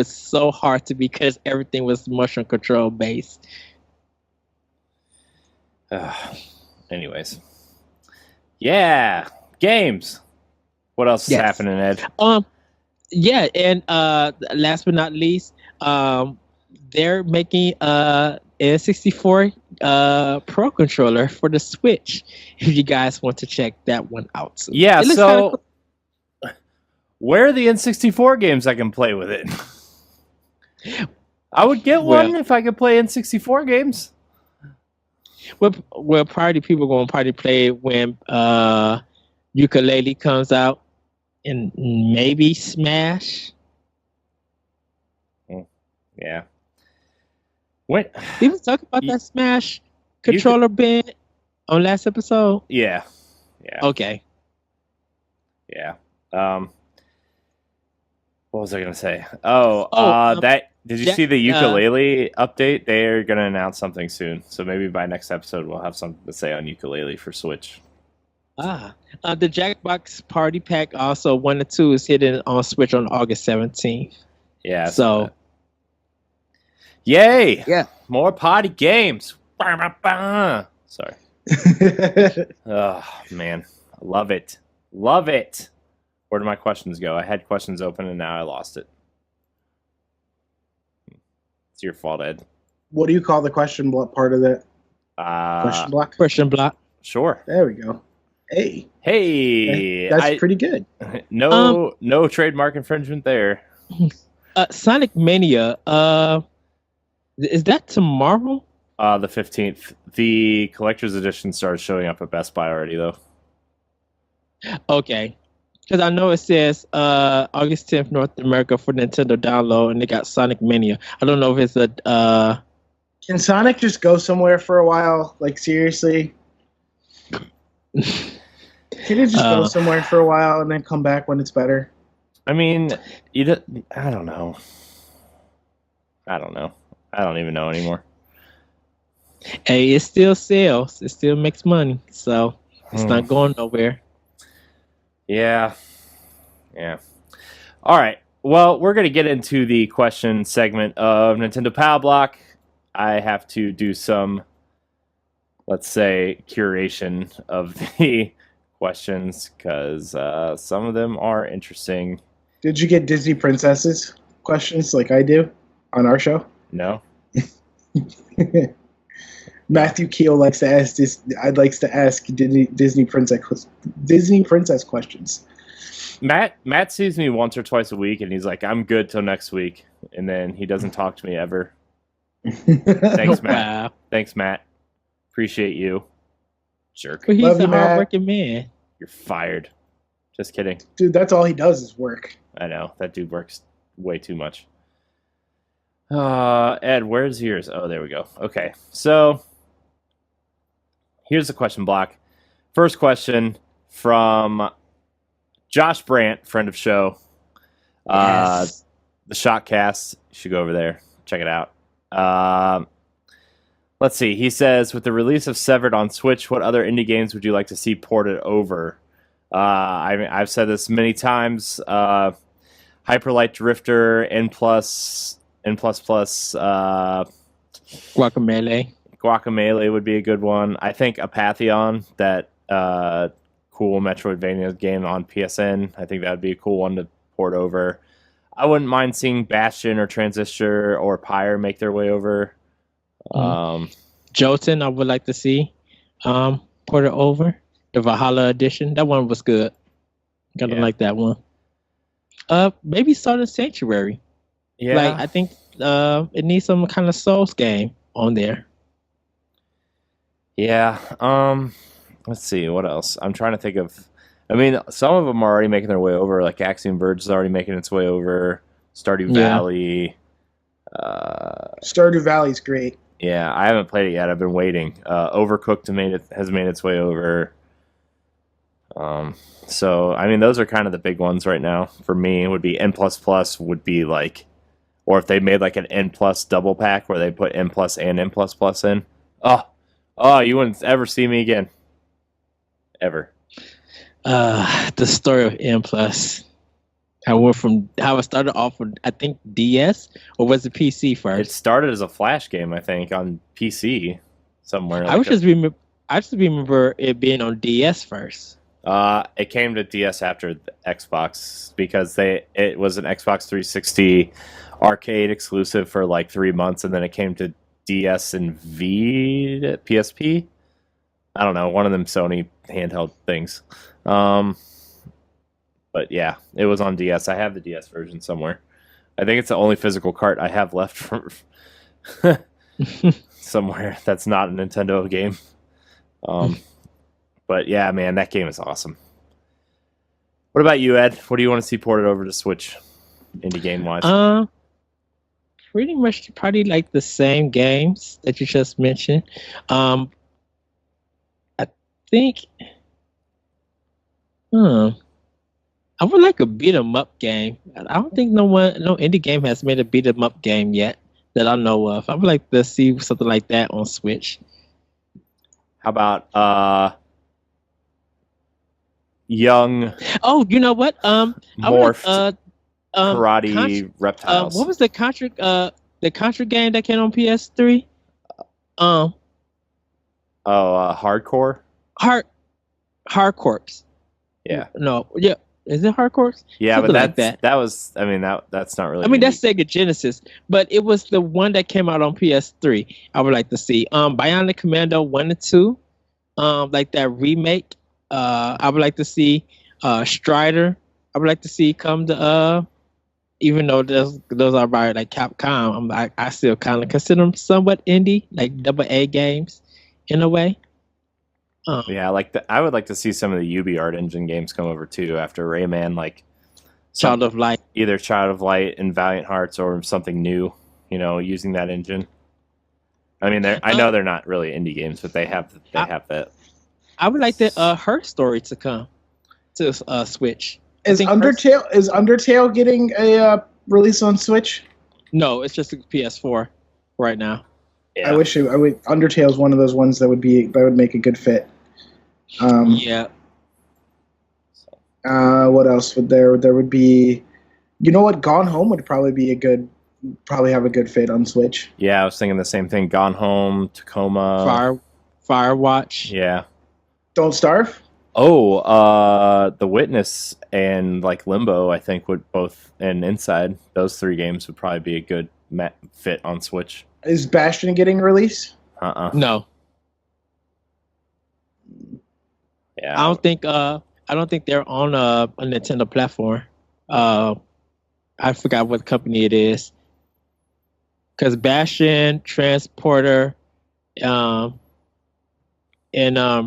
so hard to beat because everything was motion control based. Anyways. Yeah. Games. What else is happening, Ed? Yeah, and last but not least, they're making N64 Pro controller for the Switch. If you guys want to check that one out, yeah. So, where are the N64 games I can play with it? I would get one if I could play N64 games. Well, party people going to party play when Ukulele comes out, and maybe Smash. Yeah. What? Did we talk about that Smash controller bin on last episode? Yeah. Okay. Yeah. What was I gonna say? Did you see the ukulele update? They're gonna announce something soon, so maybe by next episode we'll have something to say on ukulele for Switch. The Jackbox Party Pack also 1 and 2 is hitting on Switch on August 17th. Yeah. So. Yay! Yeah. More party games. Sorry. Oh man, I love it. Love it. Where did my questions go? I had questions open and now I lost it. It's your fault, Ed. What do you call the question block part of that? Question block? Question block. Sure. There we go. Hey. That's pretty good. No trademark infringement there. Sonic Mania. Is that tomorrow? The 15th. The collector's edition started showing up at Best Buy already, though. Okay. Because I know it says August 10th, North America for Nintendo download, and they got Sonic Mania. I don't know if it's a... Can Sonic just go somewhere for a while? Like, seriously? Can it just go somewhere for a while and then come back when it's better? I mean, I don't know. I don't even know anymore. Hey, it still sells. It still makes money. So it's not going nowhere. Yeah. All right. Well, we're going to get into the question segment of Nintendo Pow Block. I have to do some, let's say, curation of the questions because some of them are interesting. Did you get Disney princesses questions like I do on our show? No. Matthew Keel likes to ask this. I'd like to ask Disney princess questions. Matt sees me once or twice a week, and he's like, "I'm good till next week," and then he doesn't talk to me ever. Thanks, Matt. Wow. Thanks, Matt. Appreciate you, jerk. But he's Love you, a Matt. hard-working man. You're fired. Just kidding. Dude, that's all he does is work. I know that dude works way too much. Ed, where's yours? Oh, there we go. Okay, so here's the question block. First question from Josh Brandt, friend of show. Yes. The Shotcast. You should go over there. Check it out. Let's see. He says, with the release of Severed on Switch, what other indie games would you like to see ported over? I've said this many times. Hyper Light Drifter, N++, Guacamelee would be a good one. I think Apatheon, that cool Metroidvania game on PSN, I think that would be a cool one to port over. I wouldn't mind seeing Bastion or Transistor or Pyre make their way over. Jotun, I would like to see ported over. The Valhalla edition, that one was good. Kind of like that one. Maybe Southern Sanctuary. Yeah, like I think it needs some kind of Souls game on there. Yeah. Let's see what else. I'm trying to think of. I mean, some of them are already making their way over. Like Axiom Verge is already making its way over. Stardew Valley. Stardew Valley's great. Yeah, I haven't played it yet. I've been waiting. Overcooked has made its way over. So I mean, those are kind of the big ones right now for me. It would be N++ would be like, or if they made like an N+ double pack where they put N+ and N++ in. Oh, you wouldn't ever see me again. Ever. The story of N+. How it started off with, I think, DS, or was it PC first? It started as a Flash game, I think, on PC somewhere. I just remember it being on DS first. It came to DS after the Xbox because it was an Xbox 360 arcade exclusive for like 3 months, and then it came to DS and PSP. I don't know, one of them Sony handheld things. But yeah, it was on DS. I have the DS version somewhere. I think it's the only physical cart I have left from somewhere that's not a Nintendo game. But yeah, man, that game is awesome. What about you, Ed? What do you want to see ported over to Switch, indie game wise? Pretty much probably like the same games that you just mentioned. I think I would like a beat 'em up game. I don't think no indie game has made a beat 'em up game yet that I know of. I would like to see something like that on Switch. How about Young? Oh, you know what? Morphed Karate Reptiles. What was the Contra game that came on PS3? Hardcore. Hard Corpse. Yeah. No. Yeah. Is it Hard Corps? Yeah, Something but like that. that was. I mean, that's not really. I mean, that's Sega Genesis, but it was the one that came out on PS3. I would like to see Bionic Commando 1 and 2, like that remake. I would like to see Strider. I would like to see come to even though those are by like Capcom, I still kind of consider them somewhat indie, like AA games in a way. Yeah, I would like to see some of the UbiArt Engine games come over too after Rayman, like Child of Light, either Child of Light and Valiant Hearts or something new, using that engine. I mean, I know they're not really indie games, but they have that. I would like Her Story to come to Switch. Is Undertale getting a release on Switch? No, it's just a PS4 right now. Yeah. Undertale is one of those ones that would make a good fit. Yeah. What else would there? There would be, Gone Home would probably have a good fit on Switch. Yeah, I was thinking the same thing. Gone Home, Tacoma, Firewatch. Yeah. Don't Starve. Oh, The Witness and like Limbo, I think would both, and Inside, those 3 games would probably be a good fit on Switch. Is Bastion getting released? No. Yeah. I don't think they're on a Nintendo platform. I forgot what company it is. Because Bastion, Transporter, and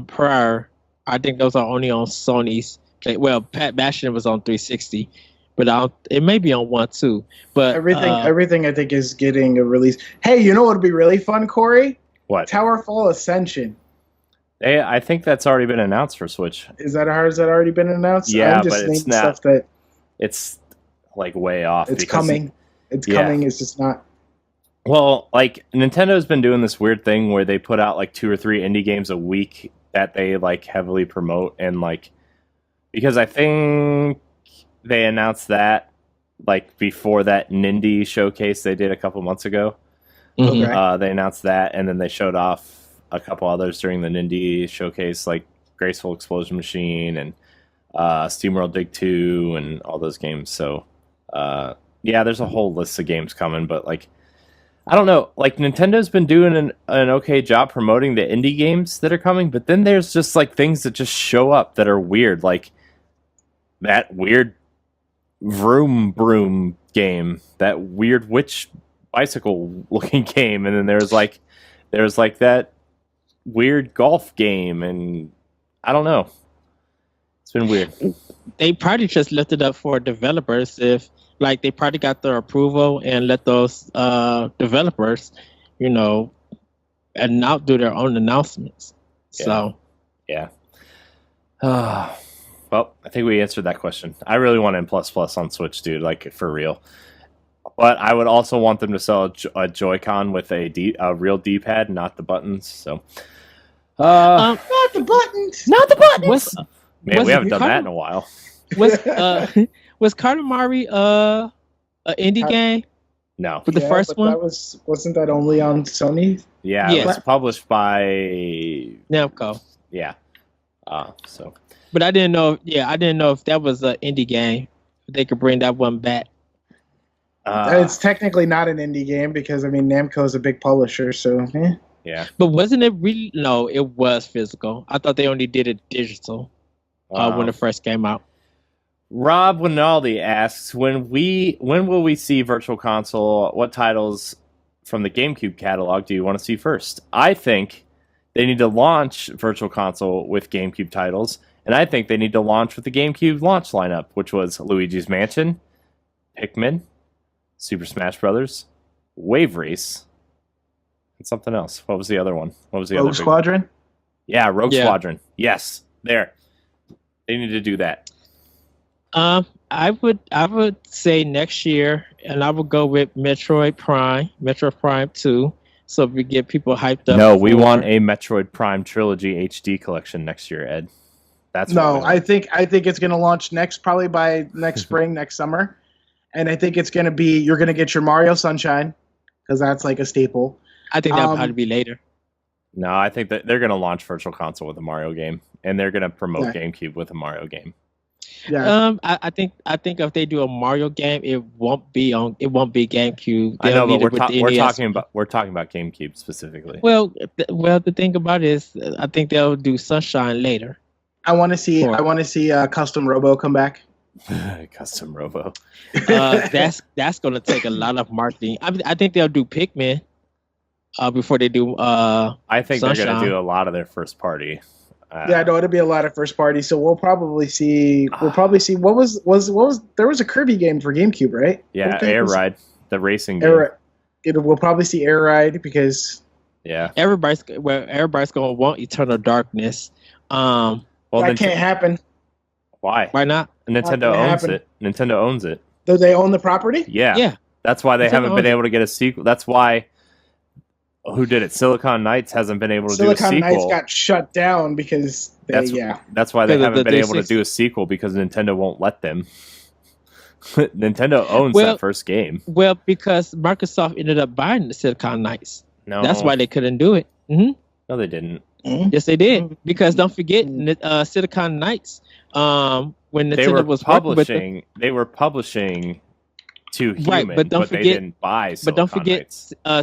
Prior, I think those are only on Sony's. Well, Bastion was on 360, but it may be on 1 too. But everything I think is getting a release. Hey, you know what would be really fun, Corey? What? Towerfall Ascension. I think that's already been announced for Switch. Has that already been announced? Yeah, but it's not. It's like way off. It's coming. It's coming. It's just not. Well, like Nintendo's been doing this weird thing where they put out like 2 or 3 indie games a week that they like heavily promote, and like because I think they announced that like before that Nindy showcase they did a couple months ago. Okay. They announced that, and then they showed off a couple others during the Nindy showcase, like Graceful Explosion Machine and SteamWorld Dig 2 and all those games. So, yeah, there's a whole list of games coming, but like, I don't know. Like Nintendo's been doing an okay job promoting the indie games that are coming, but then there's just like things that just show up that are weird, like that weird Vroom Broom game, that weird witch bicycle looking game, and then there's like that weird golf game, and I don't know. It's been weird. They probably just left it up for developers if like they probably got their approval and let those developers, and now do their own announcements. Yeah. So, yeah. Well, I think we answered that question. I really want N++ on Switch, dude, like for real. But I would also want them to sell a Joy-Con with a real D-pad, not the buttons. So, not the buttons. Not the buttons. Man, we haven't done that in a while. Was Katamari an indie game? No. But the first one? Wasn't that only on Sony? Yeah, it was published by Namco. Yeah. So. But I didn't know. Yeah, I didn't know if that was an indie game. They could bring that one back. It's technically not an indie game because Namco is a big publisher. So. Yeah. But wasn't it really? No, it was physical. I thought they only did it digital when it first came out. Rob Winaldi asks, when will we see Virtual Console? What titles from the GameCube catalog do you want to see first? I think they need to launch Virtual Console with GameCube titles, and I think they need to launch with the GameCube launch lineup, which was Luigi's Mansion, Pikmin, Super Smash Brothers, Wave Race, and something else. What was the other one? What was the Rogue Squadron? Yeah, Rogue Squadron. Yes, there. They need to do that. I would say next year, and I would go with Metroid Prime 2, so we get people hyped up. No, we want a Metroid Prime Trilogy HD collection next year, Ed. That's I think it's going to launch probably by next spring, next summer, and I think it's going to be you're going to get your Mario Sunshine because that's like a staple. I think that'll probably be later. No, I think that they're going to launch Virtual Console with a Mario game, and they're going to promote GameCube with a Mario game. Yeah. I think if they do a Mario game, it won't be GameCube. I know, but They'll need it with NES. we're talking about GameCube specifically. Well, the thing about it is, I think they'll do Sunshine later. I want to see Custom Robo come back. Custom Robo. That's going to take a lot of marketing. I think they'll do Pikmin before they do. I think Sunshine. they're going to do a lot of their first party. Yeah, no, it'll be a lot of first party. So we'll probably see. What was there was a Kirby game for GameCube, right? Yeah, Air Ride, the racing game. We'll probably see Air Ride because everybody's going to want Eternal Darkness. Well, that can't happen. Why? Why not? Nintendo owns it. Nintendo owns it. Do they own the property? Yeah. That's why they haven't been able to get a sequel. That's why. Who did it? Silicon Knights hasn't been able to do a sequel. Silicon Knights got shut down because that's why they haven't been able to do a sequel because Nintendo won't let them. Nintendo owns that first game. Well, because Microsoft ended up buying the Silicon Knights. No, that's why they couldn't do it. Mm-hmm. No, they didn't. Mm-hmm. Yes, they did. Because don't forget, Silicon Knights. When Nintendo was publishing, they were publishing to Human, right, but they didn't buy Silicon But don't forget,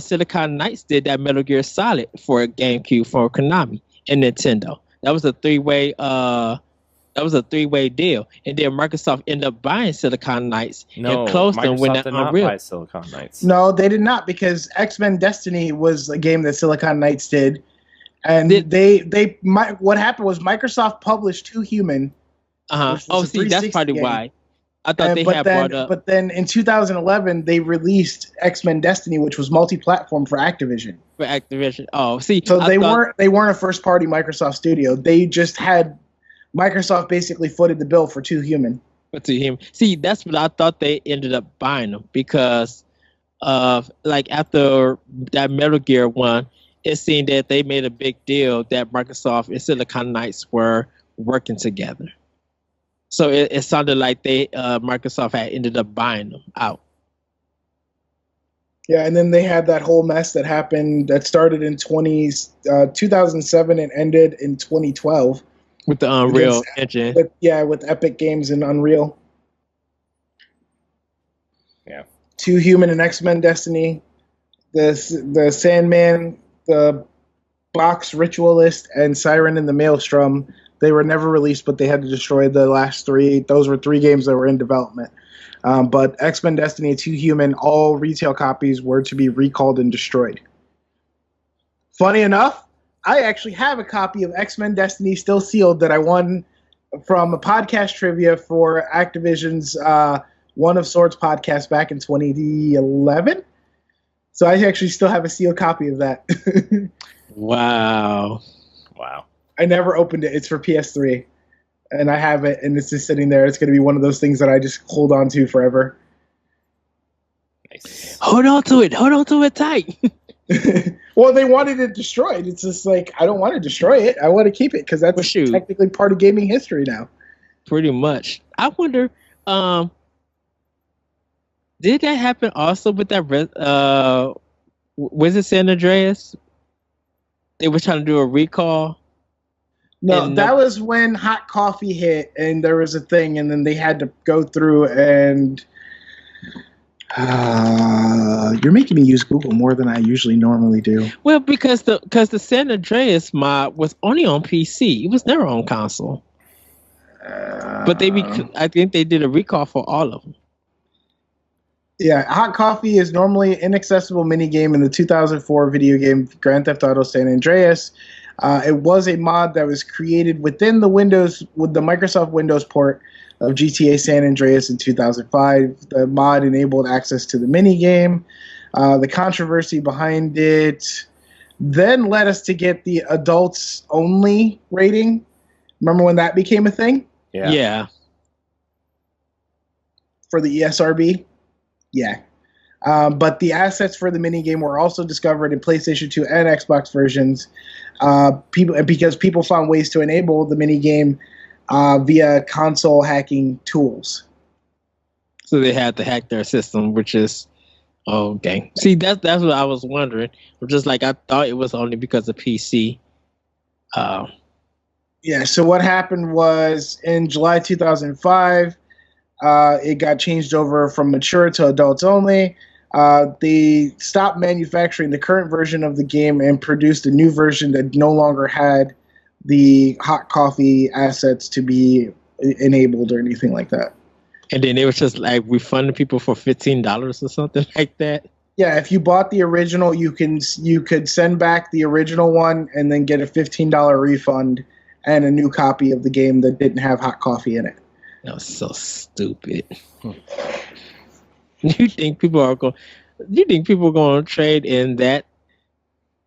Silicon Knights did that Metal Gear Solid for GameCube for Konami and Nintendo. That was a three-way. That was a three-way deal, and then Microsoft ended up buying Silicon Knights and closed them when that Unreal. Buy Silicon Knights. No, they did not because X-Men Destiny was a game that Silicon Knights did, and what happened was Microsoft published To Human. Oh, see, that's probably game. Why. I thought they had brought up. But then in 2011, they released X-Men Destiny, which was multi-platform for Activision. For Activision. Oh, see. So they weren't a first-party Microsoft studio. They just had Microsoft basically footed the bill for To Human. For To Human. See, that's what I thought they ended up buying them because of after that Metal Gear one, it seemed that they made a big deal that Microsoft and Silicon Knights were working together. So it sounded like Microsoft had ended up buying them out. Yeah, and then they had that whole mess that happened that started in 2007 and ended in 2012. With the Unreal Engine. With Epic Games and Unreal. Yeah. To Human and X-Men Destiny, the Sandman, the Box Ritualist, and Siren in the Maelstrom. They were never released, but they had to destroy the last three. Those were 3 games that were in development. But X-Men Destiny and To Human, all retail copies were to be recalled and destroyed. Funny enough, I actually have a copy of X-Men Destiny still sealed that I won from a podcast trivia for Activision's One of Swords podcast back in 2011. So I actually still have a sealed copy of that. Wow. I never opened it. It's for PS3. And I have it, and it's just sitting there. It's going to be one of those things that I just hold on to forever. Nice. Hold on to it tight. Well, they wanted it destroyed. It's just like, I don't want to destroy it. I want to keep it because that's technically part of gaming history now. Pretty much. I wonder, did that happen also with that was it San Andreas? They were trying to do a recall. No, that was when Hot Coffee hit, and there was a thing, and then they had to go through and. You're making me use Google more than I usually normally do. Well, because the San Andreas mod was only on PC. It was never on console. But I think they did a recall for all of them. Yeah, Hot Coffee is normally an inaccessible minigame in the 2004 video game Grand Theft Auto San Andreas. It was a mod that was created within the Microsoft Windows port of GTA San Andreas in 2005. The mod enabled access to the minigame. The controversy behind it then led us to get the adults only rating. Remember when that became a thing? Yeah. For the ESRB? Yeah. But the assets for the minigame were also discovered in PlayStation 2 and Xbox versions because people found ways to enable the minigame via console hacking tools. So they had to hack their system, which is okay. See, that's what I was wondering. Just like I thought it was only because of PC. Yeah, so what happened was in July 2005, it got changed over from mature to adults only. They stopped manufacturing the current version of the game and produced a new version that no longer had the hot coffee assets to be enabled or anything like that. And then they was just like refunding people for $15 or something like that. Yeah, if you bought the original, you could send back the original one and then get a $15 refund and a new copy of the game that didn't have hot coffee in it. That was so stupid. You think people are going? You think people are going to trade in that?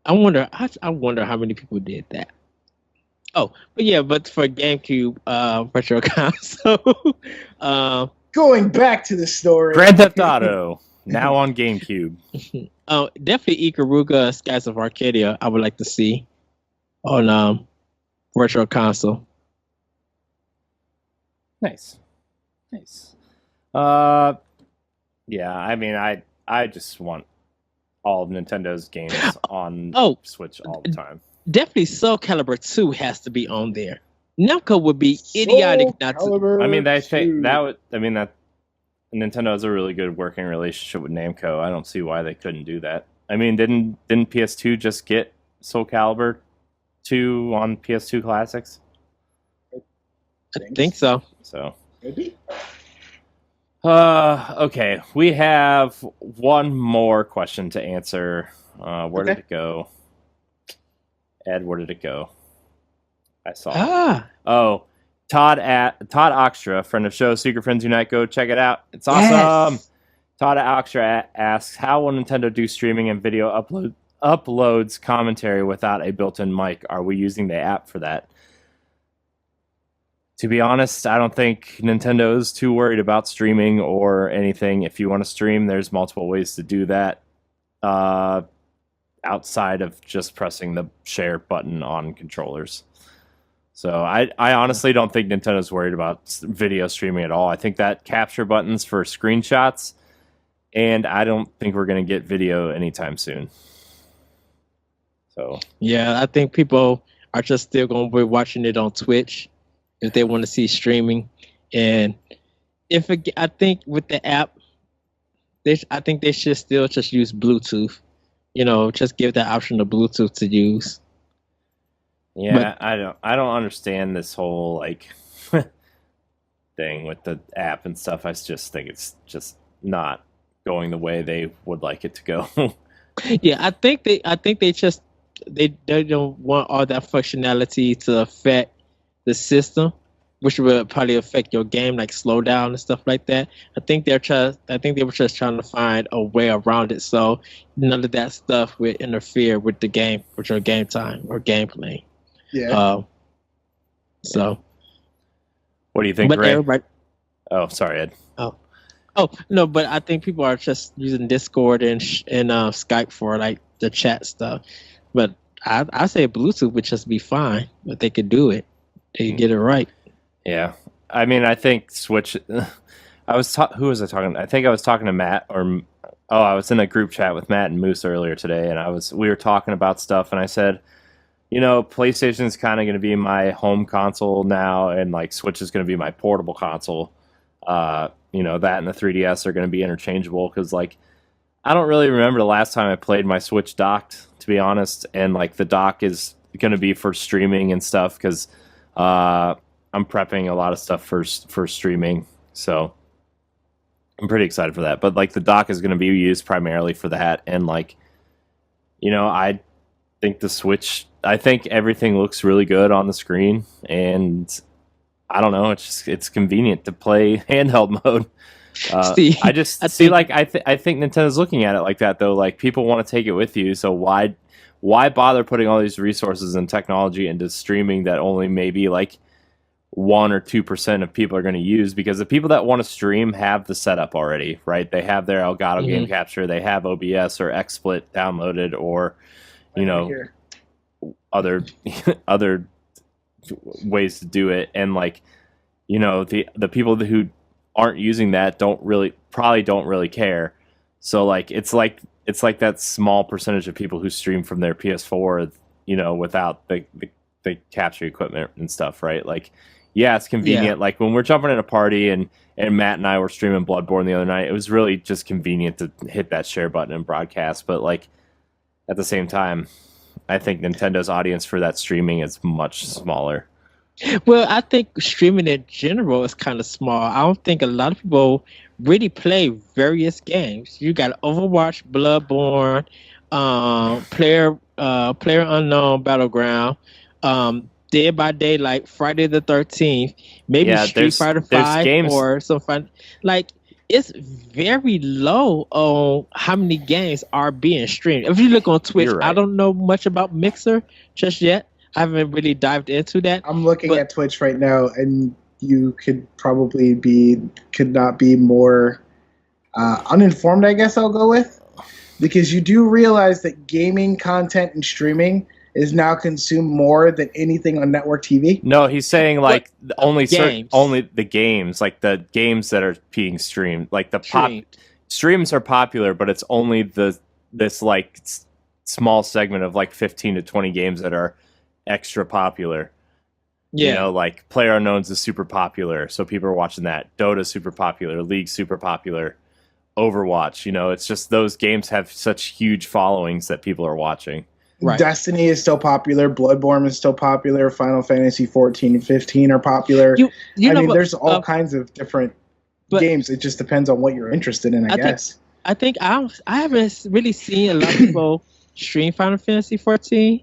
I wonder. I wonder how many people did that. Oh, but for GameCube Virtual Console, Going back to the story, Grand Theft Auto now on GameCube. Definitely Ikaruga Skies of Arcadia. I would like to see on Virtual Console. Nice. Yeah, I mean, I just want all of Nintendo's games on Switch all the time. Definitely Soul Calibur 2 has to be on there. Namco would be idiotic not to. I mean, that Nintendo has a really good working relationship with Namco. I don't see why they couldn't do that. I mean, didn't PS2 just get Soul Calibur 2 on PS2 Classics? I think so. So maybe. Okay, we have one more question to answer. Where did it go? Ed, where did it go? I saw it. Oh, Todd Oxtra, friend of show, Secret Friends Unite. Go check it out. It's awesome. Yes. Todd Oxtra asks, how will Nintendo do streaming and video uploads commentary without a built-in mic? Are we using the app for that? To be honest, I don't think Nintendo is too worried about streaming or anything. If you want to stream, there's multiple ways to do that. Outside of just pressing the share button on controllers. So I honestly don't think Nintendo's worried about video streaming at all. I think that capture button's for screenshots, and I don't think we're going to get video anytime soon. So yeah, I think people are just still going to be watching it on Twitch if they want to see streaming. And I think with the app, I think they should still just use Bluetooth. You know, just give that option of Bluetooth to use. Yeah, but I don't understand this whole like thing with the app and stuff. I just think it's just not going the way they would like it to go. Yeah, I think they don't want all that functionality to affect the system, which will probably affect your game, like slowdown and stuff like that. I think they were just trying to find a way around it, so none of that stuff would interfere with the game, with your game time or gameplay. Yeah. So. What do you think, but Ray? Everybody... Oh, sorry, Ed. Oh no, but I think people are just using Discord and Skype for like the chat stuff. But I say Bluetooth would just be fine, but they could do it. They could get it right. Yeah, I mean, I think Switch. Who was I talking to? I think I was talking to Matt, I was in a group chat with Matt and Moose earlier today, and we were talking about stuff, and I said, you know, PlayStation is kind of going to be my home console now, and like Switch is going to be my portable console. You know, that and the 3DS are going to be interchangeable because, like, I don't really remember the last time I played my Switch docked, to be honest, and like the dock is going to be for streaming and stuff because I'm prepping a lot of stuff for streaming, so I'm pretty excited for that. But like the dock is going to be used primarily for that, and like, you know, I think the Switch, I think everything looks really good on the screen, and I don't know, it's convenient to play handheld mode. I think Nintendo's looking at it like that though. Like people want to take it with you, so why bother putting all these resources and technology into streaming that only maybe like 1 or 2% of people are going to use? Because the people that want to stream have the setup already, right? They have their Elgato game capture, they have OBS or XSplit downloaded, or you know, other ways to do it. And like, you know, the people who aren't using that probably don't really care. So like it's like that small percentage of people who stream from their PS4, you know, without the the capture equipment and stuff, right? Like, yeah, it's convenient. Like when we're jumping in a party and Matt and I were streaming Bloodborne the other night, it was really just convenient to hit that share button and broadcast. But like at the same time, I think Nintendo's audience for that streaming is much smaller. Well, I think streaming in general is kind of small. I don't think a lot of people really play various games. You got Overwatch, Bloodborne, Player Unknown Battleground, Dead by Daylight, Friday the 13th, maybe Street Fighter 5 or some fun. Like, it's very low on how many games are being streamed. If you look on Twitch, right. I don't know much about Mixer just yet. I haven't really dived into that. I'm looking at Twitch right now, and you could probably could not be more uninformed, I guess I'll go with. Because you do realize that gaming content and streaming is now consumed more than anything on network TV. No, he's saying like only the games, like the games that are being streamed. Like the streams are popular, but it's only this like small segment of like 15 to 20 games that are extra popular. Yeah. You know, like PlayerUnknown's is super popular, so people are watching that. Dota's super popular, League's super popular, Overwatch, you know, it's just those games have such huge followings that people are watching. Right. Destiny is still popular, Bloodborne is still popular, Final Fantasy 14 and 15 are popular. There's all kinds of different games. It just depends on what you're interested in, I guess. I haven't really seen a lot of people stream Final Fantasy 14.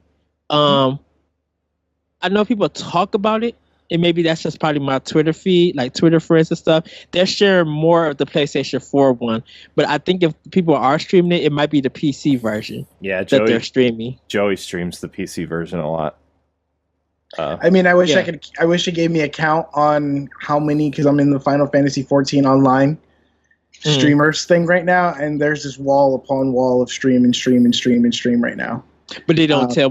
I know people talk about it, and maybe that's just probably my Twitter feed, like Twitter friends and stuff. They're sharing more of the PlayStation 4 one, but I think if people are streaming it, it might be the PC version. Yeah, that they're streaming. Joey streams the PC version a lot. I wish I wish it gave me a count on how many, because I'm in the Final Fantasy 14 online streamers thing right now, and there's this wall upon wall of stream right now. But they don't tell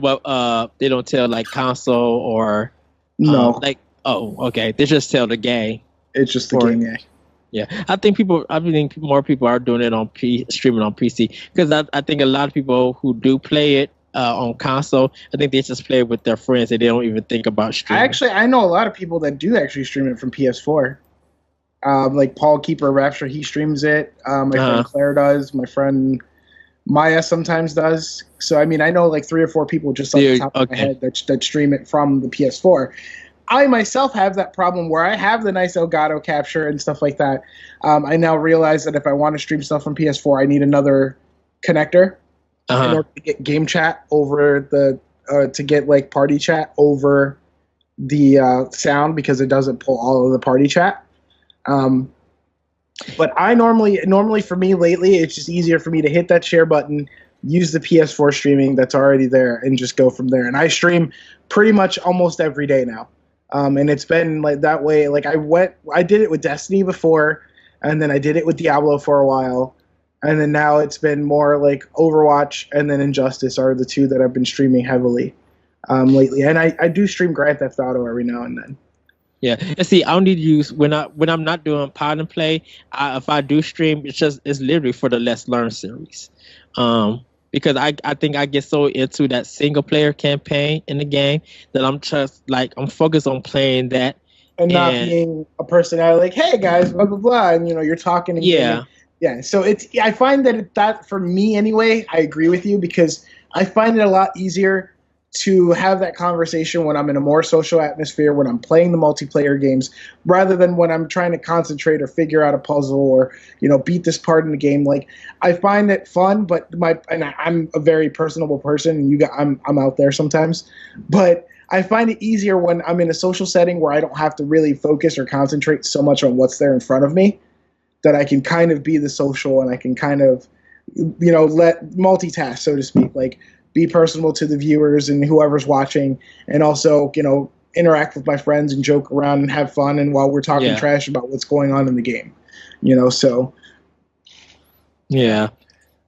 they don't tell like console or no. Okay. They just tell the game. It's just the game, yeah. Yeah, I think more people are doing it on streaming on PC, because I think a lot of people who do play it on console, I think they just play it with their friends and they don't even think about streaming. I know a lot of people that do actually stream it from PS4. Like Paul Keeper Rapture, he streams it. My friend Claire does. My friend Maya sometimes does. So I know like 3 or 4 people just off the top of my head that stream it from the PS4. I myself have that problem where I have the nice Elgato capture and stuff like that. I now realize that if I want to stream stuff from PS4, I need another connector in order to get game chat over to get like party chat over the sound, because it doesn't pull all of the party chat. But I normally for me lately, it's just easier for me to hit that share button, use the PS4 streaming that's already there, and just go from there. And I stream pretty much almost every day now. And it's been like that way. Like I did it with Destiny before, and then I did it with Diablo for a while. And then now it's been more like Overwatch and then Injustice are the 2 that I've been streaming heavily lately. And I do stream Grand Theft Auto every now and then. Yeah, and see, I only use when I'm not doing pod and play. If I do stream, it's literally for the Let's Learn series, because I think I get so into that single player campaign in the game that I'm just like I'm focused on playing that and not being a personality like, hey guys, blah blah blah, and you're talking. And yeah. So I find that for me anyway, I agree with you, because I find it a lot easier to have that conversation when I'm in a more social atmosphere, when I'm playing the multiplayer games, rather than when I'm trying to concentrate or figure out a puzzle or, beat this part in the game. Like, I find it fun, but I'm a very personable person, and I'm out there sometimes, but I find it easier when I'm in a social setting where I don't have to really focus or concentrate so much on what's there in front of me, that I can kind of be the social, and I can kind of, let multitask, so to speak, like, be personable to the viewers and whoever's watching, and also, interact with my friends and joke around and have fun, and while we're talking trash about what's going on in the game, so. Yeah.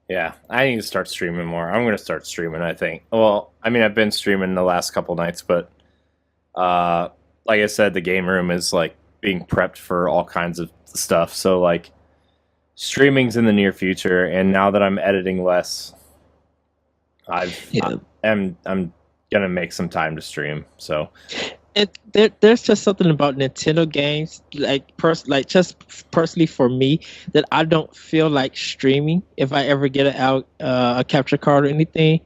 Yeah, I need to start streaming more. I'm going to start streaming, I think. Well, I've been streaming the last couple nights, but like I said, the game room is like being prepped for all kinds of stuff. So like streaming's in the near future, and now that I'm editing less, I'm gonna make some time to stream. So There's just something about Nintendo games, just personally for me, that I don't feel like streaming if I ever get a capture card or anything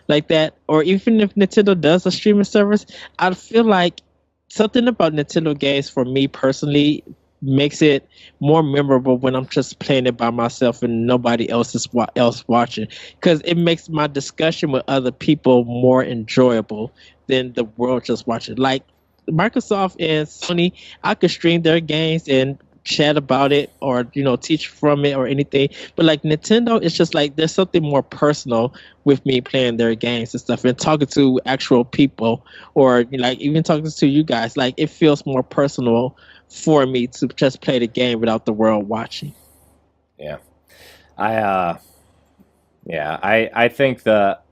like that. Or even if Nintendo does a streaming service, I feel like something about Nintendo games for me personally makes it more memorable when I'm just playing it by myself and nobody else is watching, because it makes my discussion with other people more enjoyable than the world just watching. Like Microsoft and Sony, I could stream their games and chat about it or teach from it or anything, but like Nintendo, it's just like there's something more personal with me playing their games and stuff and talking to actual people, or like even talking to you guys. Like it feels more personal for me to just play the game without the world watching.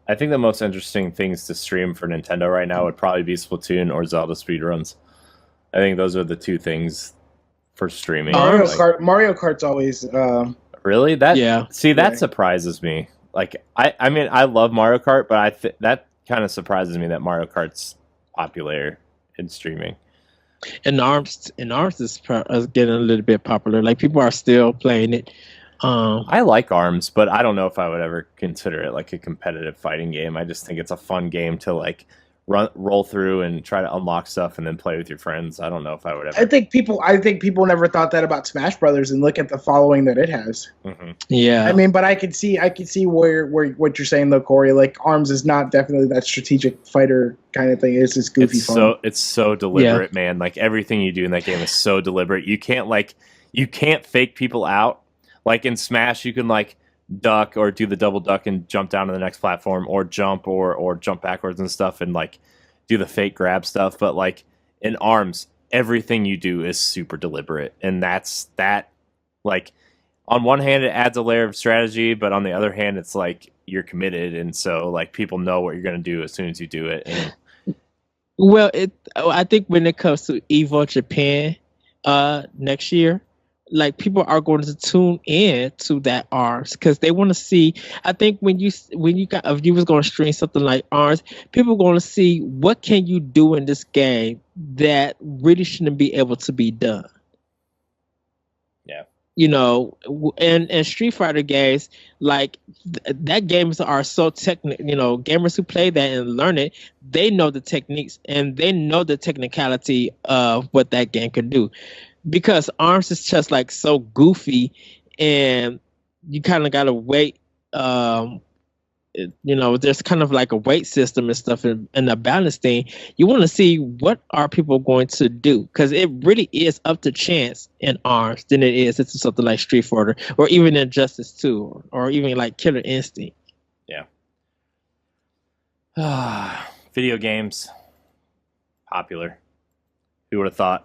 I think the most interesting things to stream for Nintendo right now would probably be Splatoon or Zelda speedruns. I think those are the two things for streaming. Mario Kart's always really that. Yeah. See, that surprises me. Like I mean, I love Mario Kart, but that kind of surprises me that Mario Kart's popular in streaming. And ARMS is getting a little bit popular. Like people are still playing it. I like ARMS, but I don't know if I would ever consider it like a competitive fighting game. I just think it's a fun game to like roll through and try to unlock stuff and then play with your friends. I don't know if I would ever. I think people never thought that about Smash Brothers, and look at the following that it has. Mm-hmm. Yeah, I mean, but I could see where what you're saying though, Corey. Like ARMS is not definitely that strategic fighter kind of thing. It's just goofy fun. It's so deliberate, man. Like everything you do in that game is so deliberate. You can't fake people out. Like in Smash, you can like duck or do the double duck and jump down to the next platform, or jump or jump backwards and stuff, and like do the fake grab stuff. But like in ARMS, everything you do is super deliberate, and that like on one hand it adds a layer of strategy, but on the other hand it's like you're committed, and so like people know what you're going to do as soon as you do it. And well, I think when it comes to EVO Japan next year, like people are going to tune in to that ARMS because they want to see. I think if you was going to stream something like ARMS, people are going to see what can you do in this game that really shouldn't be able to be done. Yeah, and Street Fighter games, like that games are so technical. Gamers who play that and learn it, they know the techniques and they know the technicality of what that game can do. Because ARMS is just like so goofy, and you kind of gotta wait. There's kind of like a weight system and stuff, and the balance thing. You want to see what are people going to do, because it really is up to chance in ARMS than it is into something like Street Fighter or even Injustice 2 or even like Killer Instinct. Yeah. Video games popular. Who would have thought?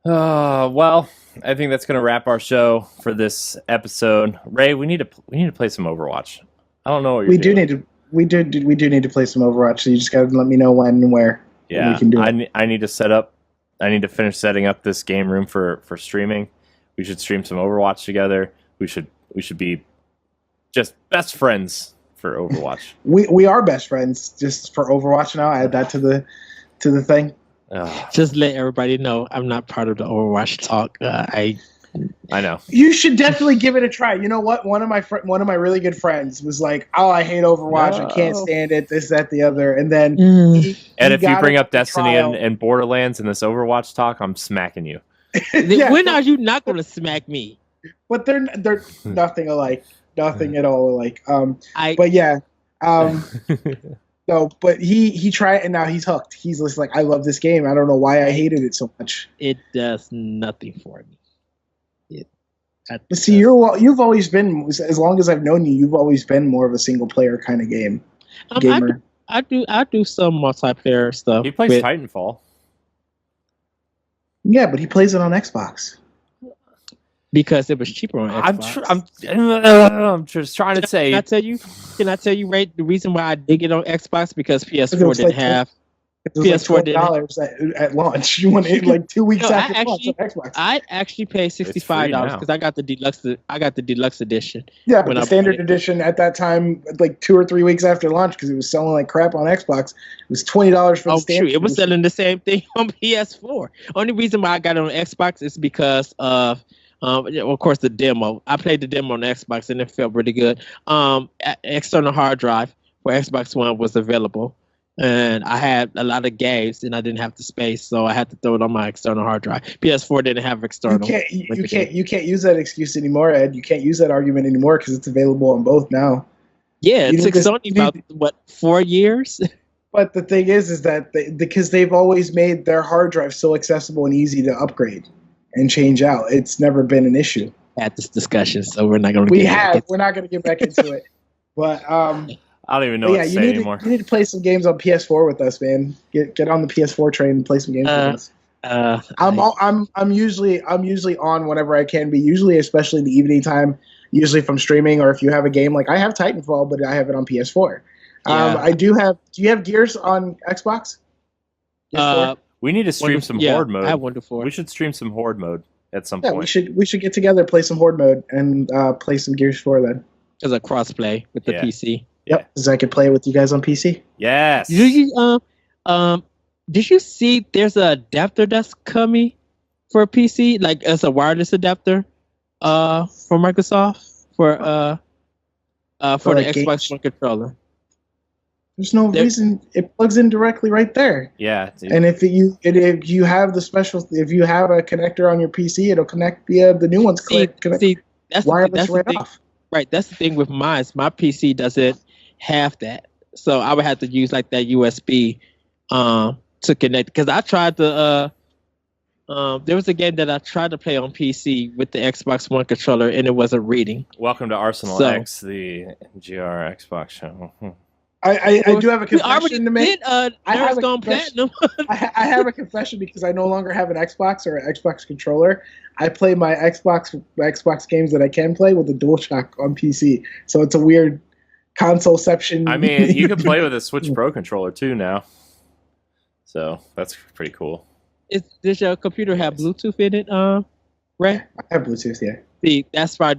Well, I think that's gonna wrap our show for this episode. Ray, we need to play some Overwatch. I don't know what you're doing. We do need to play some Overwatch. So you just gotta let me know when and where. Yeah, we can do it. I need to set up. I need to finish setting up this game room for streaming. We should stream some Overwatch together. We should be just best friends for Overwatch. we are best friends just for Overwatch now. I add that to the thing. Just let everybody know I'm not part of the Overwatch talk. I know. You should definitely give it a try. You know what? One of my really good friends was like, "Oh, I hate Overwatch. I can't stand it. This, that, the other." And then, if you bring up Destiny and Borderlands in this Overwatch talk, I'm smacking you. When are you not going to smack me? But they're nothing alike. Nothing at all alike. But yeah. No, but he tried, and now he's hooked. He's just like, I love this game. I don't know why I hated it so much. It does nothing for me. See, you've always been, as long as I've known you, you've always been more of a single player kind of gamer. I do some multiplayer stuff. He plays Titanfall. Yeah, but he plays it on Xbox. Because it was cheaper on Xbox. I'm just trying to say. Can I tell you, Ray, the reason why I did get on Xbox because PS4 didn't have It was PS4 like did $12 at launch. You want it like 2 weeks after launch on Xbox. I actually paid $65 because I got the deluxe. I got the deluxe edition. Yeah, but the standard edition at that time, like 2 or 3 weeks after launch, because it was selling like crap on Xbox, it was $20 for the standard. It was selling the same thing on PS4. Only reason why I got it on Xbox is because of, of course, the demo. I played the demo on Xbox and it felt really good. External hard drive for Xbox One was available. And I had a lot of games, and I didn't have the space, so I had to throw it on my external hard drive. PS4 didn't have external. You can't use that excuse anymore, Ed. You can't use that argument anymore because it's available on both now. Yeah, it took Sony about 4 years. But the thing is that because they've always made their hard drive so accessible and easy to upgrade and change out, it's never been an issue. Had this discussion, so we're not going to. We're not going to get back into it, but I don't even know what to say anymore. You need to play some games on PS4 with us, man. Get on the PS4 train and play some games with us. I'm usually on whenever I can be. Usually, especially the evening time. Usually from streaming, or if you have a game like I have Titanfall, but I have it on PS4. I do have. Do you have Gears on Xbox? We need to stream some Horde mode. I have Wonderful. We should stream some Horde mode at some point. We should get together, play some Horde mode, and play some Gears 4 then. As a crossplay with the PC. Yep, because I could play with you guys on PC. Yes. Did you see there's an adapter that's coming for a PC, like as a wireless adapter, for Microsoft for the Xbox One controller? There's no reason. It plugs in directly right there. Yeah. And if you have the special, if you have a connector on your PC, it'll connect via the new ones. That's wireless right off. Right. That's the thing with mine. My PC doesn't have that, so I would have to use like that USB to connect. Because I tried to. There was a game that I tried to play on PC with the Xbox One controller, and it wasn't reading. Welcome to Arsenal X, the GR Xbox show. I do have a confession to make. I have gone platinum. I have a confession because I no longer have an Xbox or an Xbox controller. I play my Xbox games that I can play with a DualShock on PC. So it's a weird consoleception. I mean, you can play with a Switch Pro controller too now. So that's pretty cool. Does your computer have Bluetooth in it, Ray? I have Bluetooth, yeah. See, that's why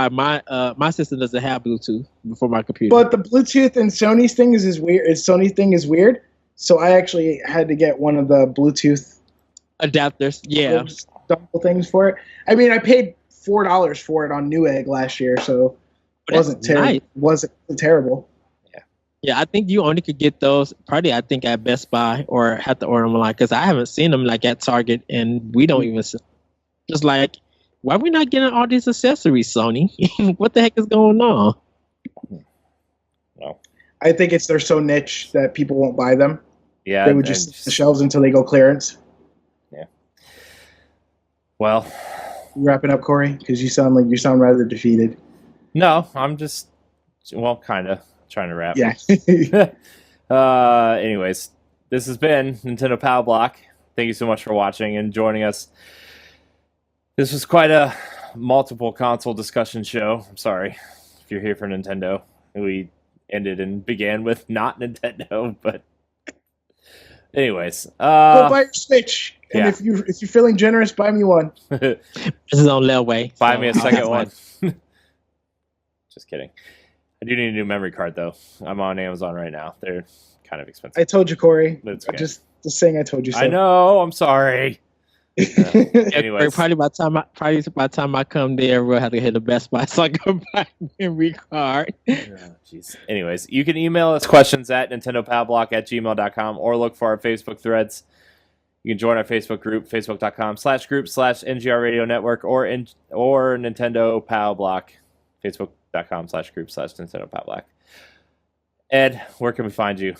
my system doesn't have Bluetooth for my computer. But the Bluetooth and Sony's thing is weird. Sony's thing is weird. So I actually had to get one of the Bluetooth adapters. Yeah, double things for it. I mean, I paid $4 for it on Newegg last year, so it wasn't terrible. Nice. Wasn't terrible. Yeah, I think you only could get those probably. I think at Best Buy or have to order them online because I haven't seen them like at Target, and we don't even. Just like, why are we not getting all these accessories, Sony? What the heck is going on? No, I think they're so niche that people won't buy them. Yeah, they would just sit the shelves until they go clearance. Yeah. Well, you wrapping up, Corey, because you sound rather defeated. No, I'm just kind of trying to wrap. Yeah. Anyways, this has been Nintendo Pow Block. Thank you so much for watching and joining us. This was quite a multiple console discussion show. I'm sorry if you're here for Nintendo. We ended and began with not Nintendo, but anyways, go buy your Switch. And if you're feeling generous, buy me one. This is on layaway. Buy me a second one. Just kidding. I do need a new memory card though. I'm on Amazon right now. They're kind of expensive. I told you, Corey. That's okay. Just saying I told you so. I know. I'm sorry. Anyways, probably by the time I come there, we'll have to hit the Best Buy so I can buy a memory card. Jeez. Anyways, you can email us questions at nintendopowblock@gmail.com or look for our Facebook threads. You can join our Facebook group, facebook.com/group/NGR Radio Network or Nintendo Pow Block, facebook.com/group/Nintendo Pow Block. Ed, where can we find you?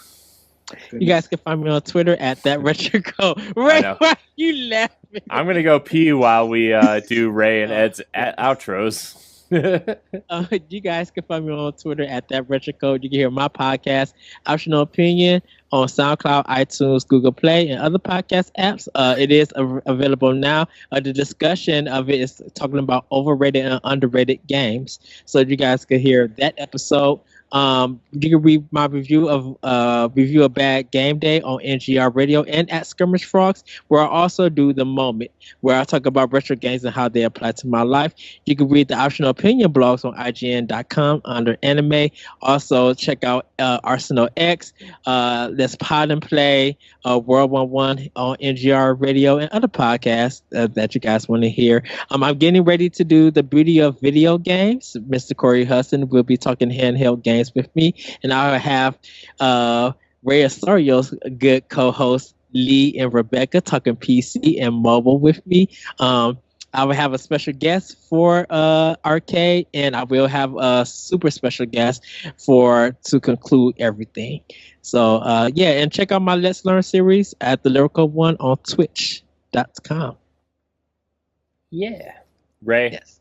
You guys can find me on Twitter at @RetroCo. Ray, why are you laughing? I'm going to go pee while we do Ray and Ed's outros. You guys can find me on Twitter at @RetroCo. You can hear my podcast, Optional Opinion, on SoundCloud, iTunes, Google Play, and other podcast apps. It is available now. The discussion of it is talking about overrated and underrated games. So you guys can hear that episode. You can read my review of Bad Game Day on NGR Radio and at Skirmish Frogs, where I also do The Moment, where I talk about retro games and how they apply to my life. You can read the optional opinion blogs on IGN.com under anime. Also, check out Arsenal X, Let's Pod and Play, World 11 on NGR Radio, and other podcasts that you guys want to hear. I'm getting ready to do the beauty of video games. Mr. Corey Hudson will be talking handheld games with me, and I'll have Ray Osario's good co-hosts Lee and Rebecca talking PC and mobile with me. I will have a special guest for Arcade, and I will have a super special guest to conclude everything. So and check out my Let's Learn series at the Lyrical One on Twitch.com. Yeah, Ray. Yes.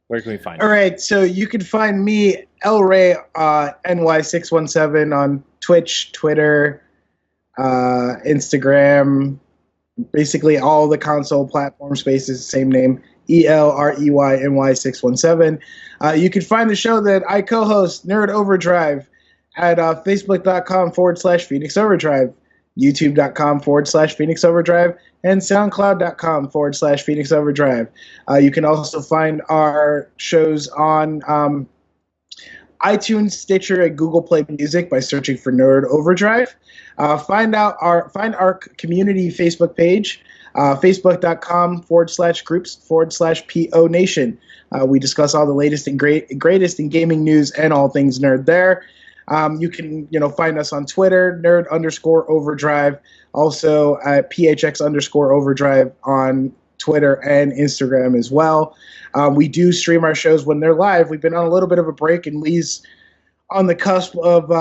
Where can we find you? All right, so you can find me, LRay, NY617 on Twitch, Twitter, Instagram, basically all the console platform spaces, same name, ELREYNY617. You can find the show that I co-host, Nerd Overdrive, at Facebook.com/Phoenix Overdrive, YouTube.com/Phoenix Overdrive, and SoundCloud.com/Phoenix Overdrive. You can also find our shows on iTunes, Stitcher, and Google Play Music by searching for Nerd Overdrive. Find our community Facebook page, Facebook.com/groups/PO Nation. We discuss all the latest and greatest in gaming news and all things nerd there. You can find us on Twitter, nerd_overdrive, also at PHX_overdrive on Twitter and Instagram as well. We do stream our shows when they're live. We've been on a little bit of a break, and Lee's on the cusp of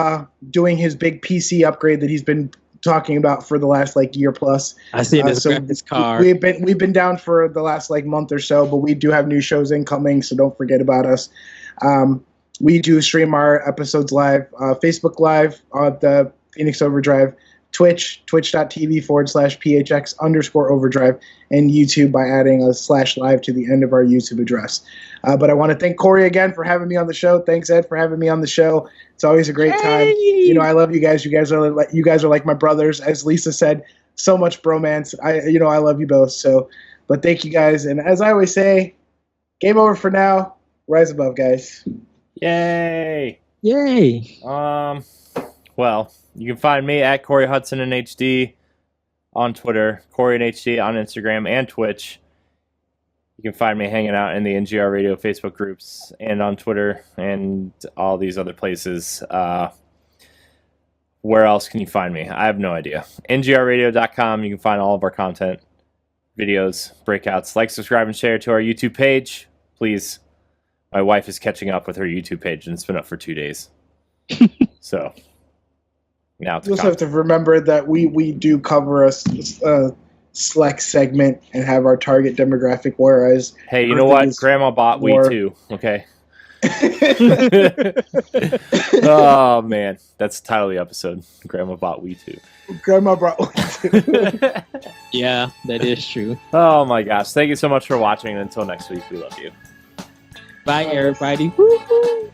doing his big PC upgrade that he's been talking about for the last year plus. I see this graphics card. We've been down for the last month or so, but we do have new shows incoming, so don't forget about us. We do stream our episodes live, Facebook Live on the Phoenix Overdrive, Twitch, twitch.tv/PHX_overdrive, and YouTube by adding a /live to the end of our YouTube address. But I want to thank Corey again for having me on the show. Thanks, Ed, for having me on the show. It's always a great time. I love you guys. You guys are like my brothers, as Lisa said. So much bromance. I love you both. So, but thank you guys. And as I always say, game over for now. Rise above, guys. Yay! Well, you can find me at Corey Hudson in HD on Twitter, Corey in HD on Instagram and Twitch. You can find me hanging out in the NGR Radio Facebook groups and on Twitter and all these other places. Where else can you find me? I have no idea. NGRradio.com, you can find all of our content, videos, breakouts. Like, subscribe, and share to our YouTube page, please. My wife is catching up with her YouTube page, and it's been up for 2 days. So now it's you also have to remember that we do cover a select segment and have our target demographic, whereas hey, you know what? Grandma bought Wii too. Okay. Oh man, that's the title of the episode. Grandma bought Wii too. Grandma brought Wii too. Yeah, that is true. Oh my gosh! Thank you so much for watching, and until next week, we love you. Bye, everybody. Woo-hoo.